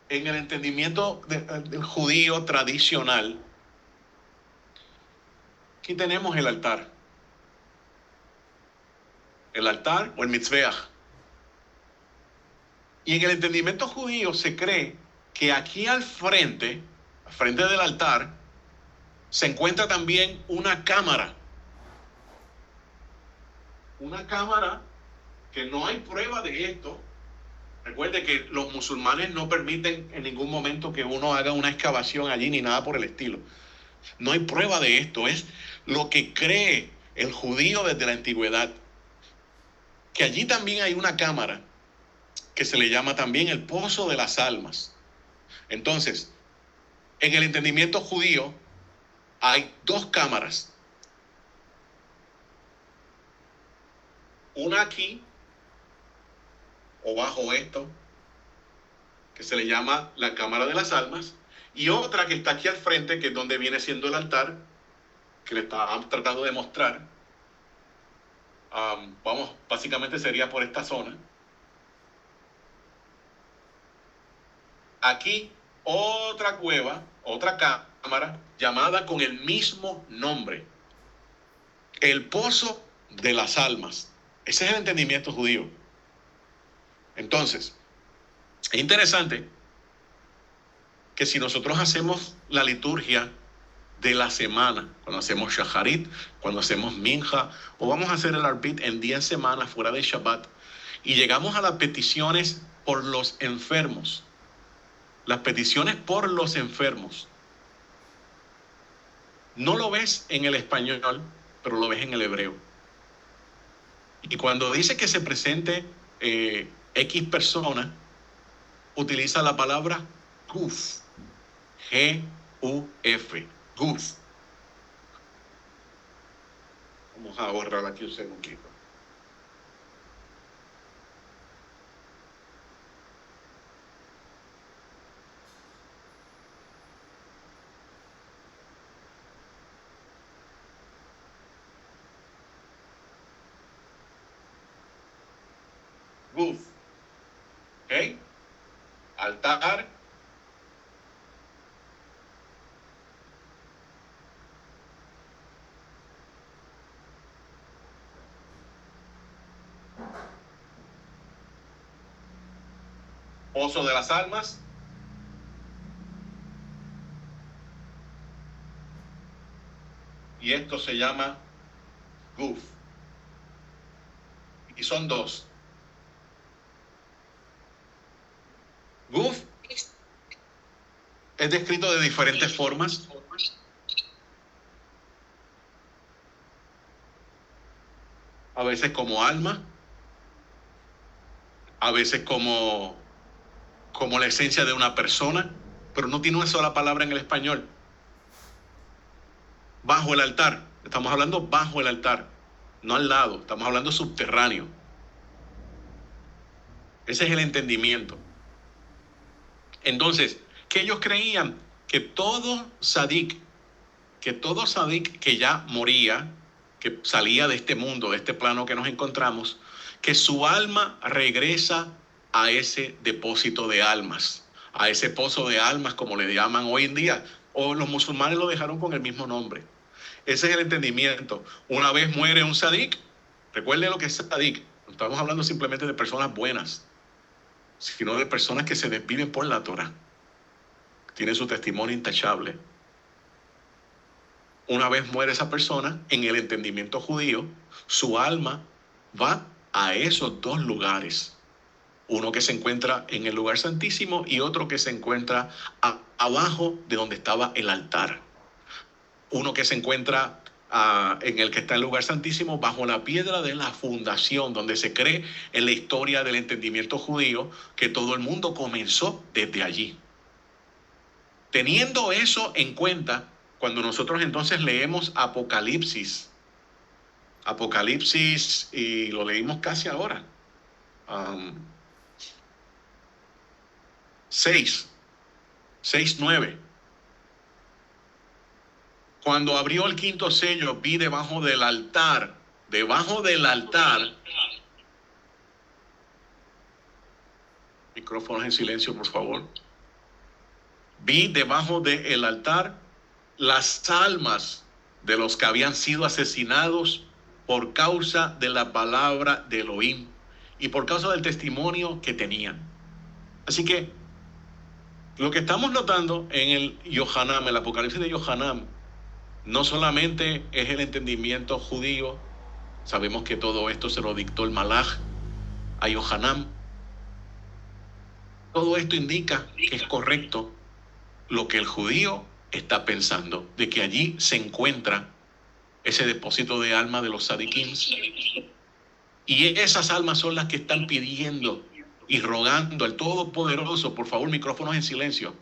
En el entendimiento del judío tradicional, aquí tenemos el altar. El altar o el mitzveach. Y en el entendimiento judío se cree que aquí al frente del altar, se encuentra también una cámara. Una cámara que no hay prueba de esto. Recuerde que los musulmanes no permiten en ningún momento que uno haga una excavación allí ni nada por el estilo. No hay prueba de esto. Es lo que cree el judío desde la antigüedad. Que allí también hay una cámara que se le llama también el pozo de las almas. Entonces, en el entendimiento judío hay dos cámaras. Una aquí, o bajo esto, que se le llama la cámara de las almas, y otra que está aquí al frente, que es donde viene siendo el altar, que le estaba tratando de mostrar. Vamos, básicamente sería por esta zona. Aquí otra cueva, otra cámara, llamada con el mismo nombre, el pozo de las almas. Ese es el entendimiento judío. Entonces, es interesante que si nosotros hacemos la liturgia de la semana, cuando hacemos Shacharit, cuando hacemos Minja, o vamos a hacer el Arbit en 10 semanas fuera de Shabbat, y llegamos a las peticiones por los enfermos, las peticiones por los enfermos, no lo ves en el español, pero lo ves en el hebreo. Y cuando dice que se presente X persona, utiliza la palabra guf, G-U-F, guf. Vamos a borrar aquí un segundito. Guf, ¿ok? Altar. Pozo de las almas. Y esto se llama guf. Y son dos. Guf es descrito de diferentes formas. A veces como alma, a veces como como la esencia de una persona, pero no tiene una sola palabra en el español. Bajo el altar, estamos hablando bajo el altar, no al lado, estamos hablando subterráneo. Ese es el entendimiento. Entonces, que ellos creían que todo sadik que ya moría, que salía de este mundo, de este plano que nos encontramos, que su alma regresa a ese depósito de almas, a ese pozo de almas, como le llaman hoy en día, o los musulmanes lo dejaron con el mismo nombre. Ese es el entendimiento. Una vez muere un sadik, recuerde lo que es sadik, no estamos hablando simplemente de personas buenas, sino de personas que se desviven por la Torah. Tienen su testimonio intachable. Una vez muere esa persona, en el entendimiento judío, su alma va a esos dos lugares. Uno que se encuentra en el lugar santísimo y otro que se encuentra abajo de donde estaba el altar. Uno que se encuentra en el que está el lugar santísimo, bajo la piedra de la fundación, donde se cree en la historia del entendimiento judío que todo el mundo comenzó desde allí. Teniendo eso en cuenta, cuando nosotros entonces leemos Apocalipsis, y lo leímos casi ahora, 6:9. Cuando abrió el quinto sello, vi debajo del altar, micrófonos en silencio, por favor. Vi debajo del altar las almas de los que habían sido asesinados por causa de la palabra de Elohim y por causa del testimonio que tenían. Así que lo que estamos notando en el Apocalipsis de Yohanan, no solamente es el entendimiento judío, sabemos que todo esto se lo dictó el Malaj a Yohanan. Todo esto indica que es correcto lo que el judío está pensando, de que allí se encuentra ese depósito de alma de los sadikim. Y esas almas son las que están pidiendo y rogando al Todopoderoso, por favor, micrófonos en silencio,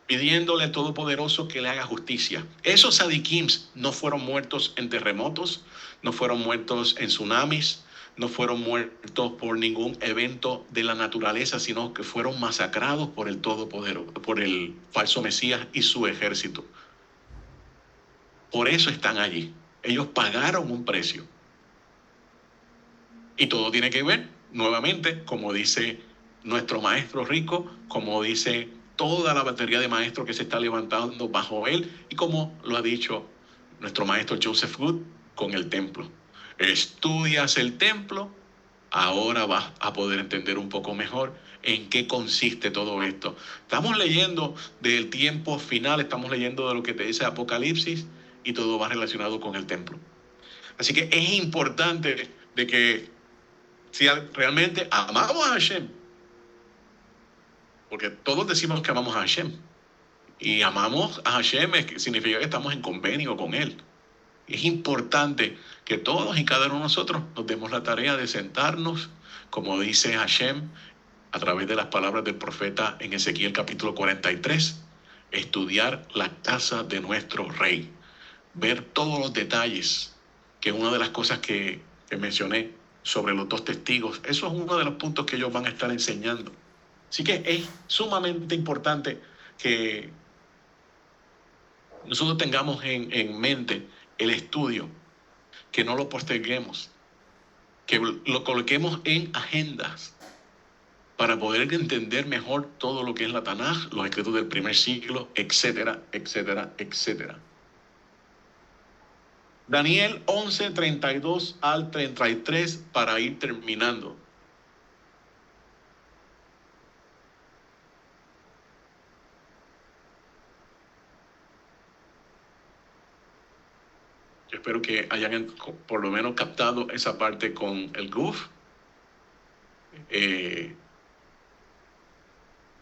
pidiéndole al Todopoderoso que le haga justicia. Esos sadikim no fueron muertos en terremotos, no fueron muertos en tsunamis, no fueron muertos por ningún evento de la naturaleza, sino que fueron masacrados por el Todopoderoso, por el falso Mesías y su ejército. Por eso están allí. Ellos pagaron un precio. Y todo tiene que ver, nuevamente, como dice nuestro maestro rico, como dice toda la batería de maestros que se está levantando bajo él, y como lo ha dicho nuestro maestro Joseph Good con el templo. Estudias el templo, ahora vas a poder entender un poco mejor en qué consiste todo esto. Estamos leyendo del tiempo final, estamos leyendo de lo que te dice Apocalipsis, y todo va relacionado con el templo. Así que es importante de que si realmente amamos a Hashem, porque todos decimos que amamos a Hashem, y amamos a Hashem significa que estamos en convenio con Él. Es importante que todos y cada uno de nosotros nos demos la tarea de sentarnos, como dice Hashem, a través de las palabras del profeta en Ezequiel capítulo 43, estudiar la casa de nuestro rey, ver todos los detalles, que es una de las cosas que mencioné sobre los dos testigos. Eso es uno de los puntos que ellos van a estar enseñando. Así que es sumamente importante que nosotros tengamos en mente el estudio, que no lo posterguemos, que lo coloquemos en agendas para poder entender mejor todo lo que es la Tanaj, los escritos del primer siglo, etcétera, etcétera, etcétera. Daniel 11, 32 al 33 para ir terminando. Yo espero que hayan por lo menos captado esa parte con el GUF.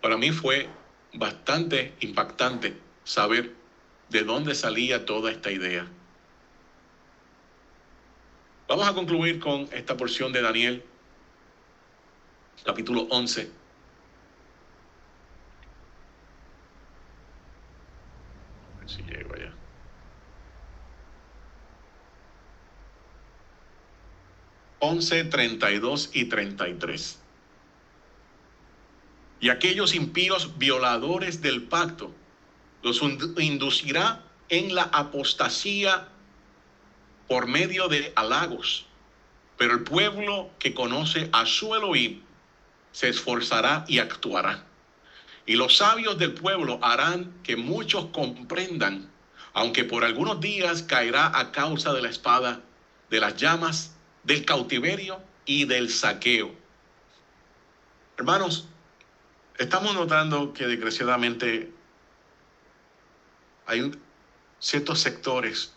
Para mí fue bastante impactante saber de dónde salía toda esta idea. Vamos a concluir con esta porción de Daniel capítulo 11. A ver si llego allá. 11, 32 y 33. Y aquellos impíos violadores del pacto los inducirá en la apostasía por medio de halagos. Pero el pueblo que conoce a su Elohim se esforzará y actuará. Y los sabios del pueblo harán que muchos comprendan, aunque por algunos días caerá a causa de la espada, de las llamas, del cautiverio y del saqueo. Hermanos, estamos notando que desgraciadamente hay ciertos sectores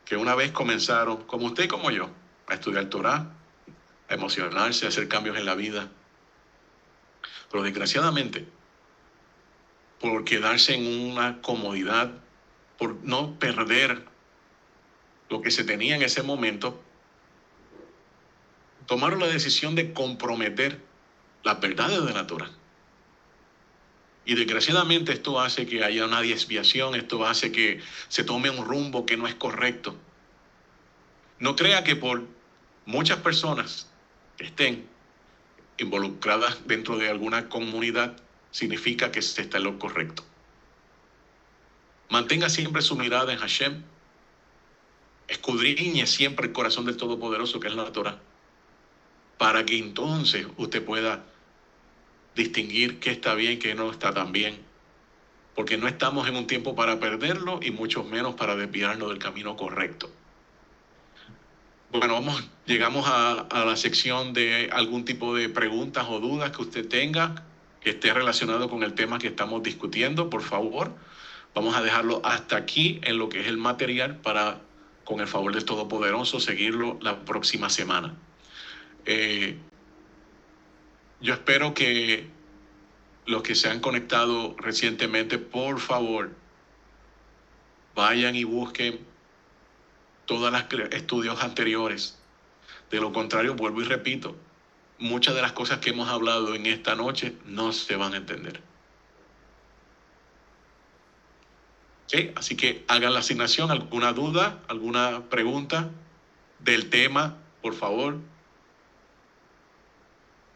que una vez comenzaron, como usted y como yo, a estudiar Torah, a emocionarse, a hacer cambios en la vida. Pero desgraciadamente, por quedarse en una comodidad, por no perder lo que se tenía en ese momento, tomaron la decisión de comprometer las verdades de la Torah. Y desgraciadamente esto hace que haya una desviación, esto hace que se tome un rumbo que no es correcto. No crea que por muchas personas que estén involucradas dentro de alguna comunidad significa que se está en lo correcto. Mantenga siempre su mirada en Hashem. Escudriñe siempre el corazón del Todopoderoso, que es la Torah, para que entonces usted pueda distinguir qué está bien, qué no está tan bien. Porque no estamos en un tiempo para perderlo y mucho menos para desviarnos del camino correcto. Bueno, llegamos a la sección de algún tipo de preguntas o dudas que usted tenga que esté relacionado con el tema que estamos discutiendo. Por favor, vamos a dejarlo hasta aquí en lo que es el material para, con el favor del Todopoderoso, seguirlo la próxima semana. Yo espero que los que se han conectado recientemente, por favor, vayan y busquen todos los estudios anteriores. De lo contrario, vuelvo y repito, muchas de las cosas que hemos hablado en esta noche no se van a entender. ¿Sí? Así que hagan la asignación, alguna duda, alguna pregunta del tema, por favor,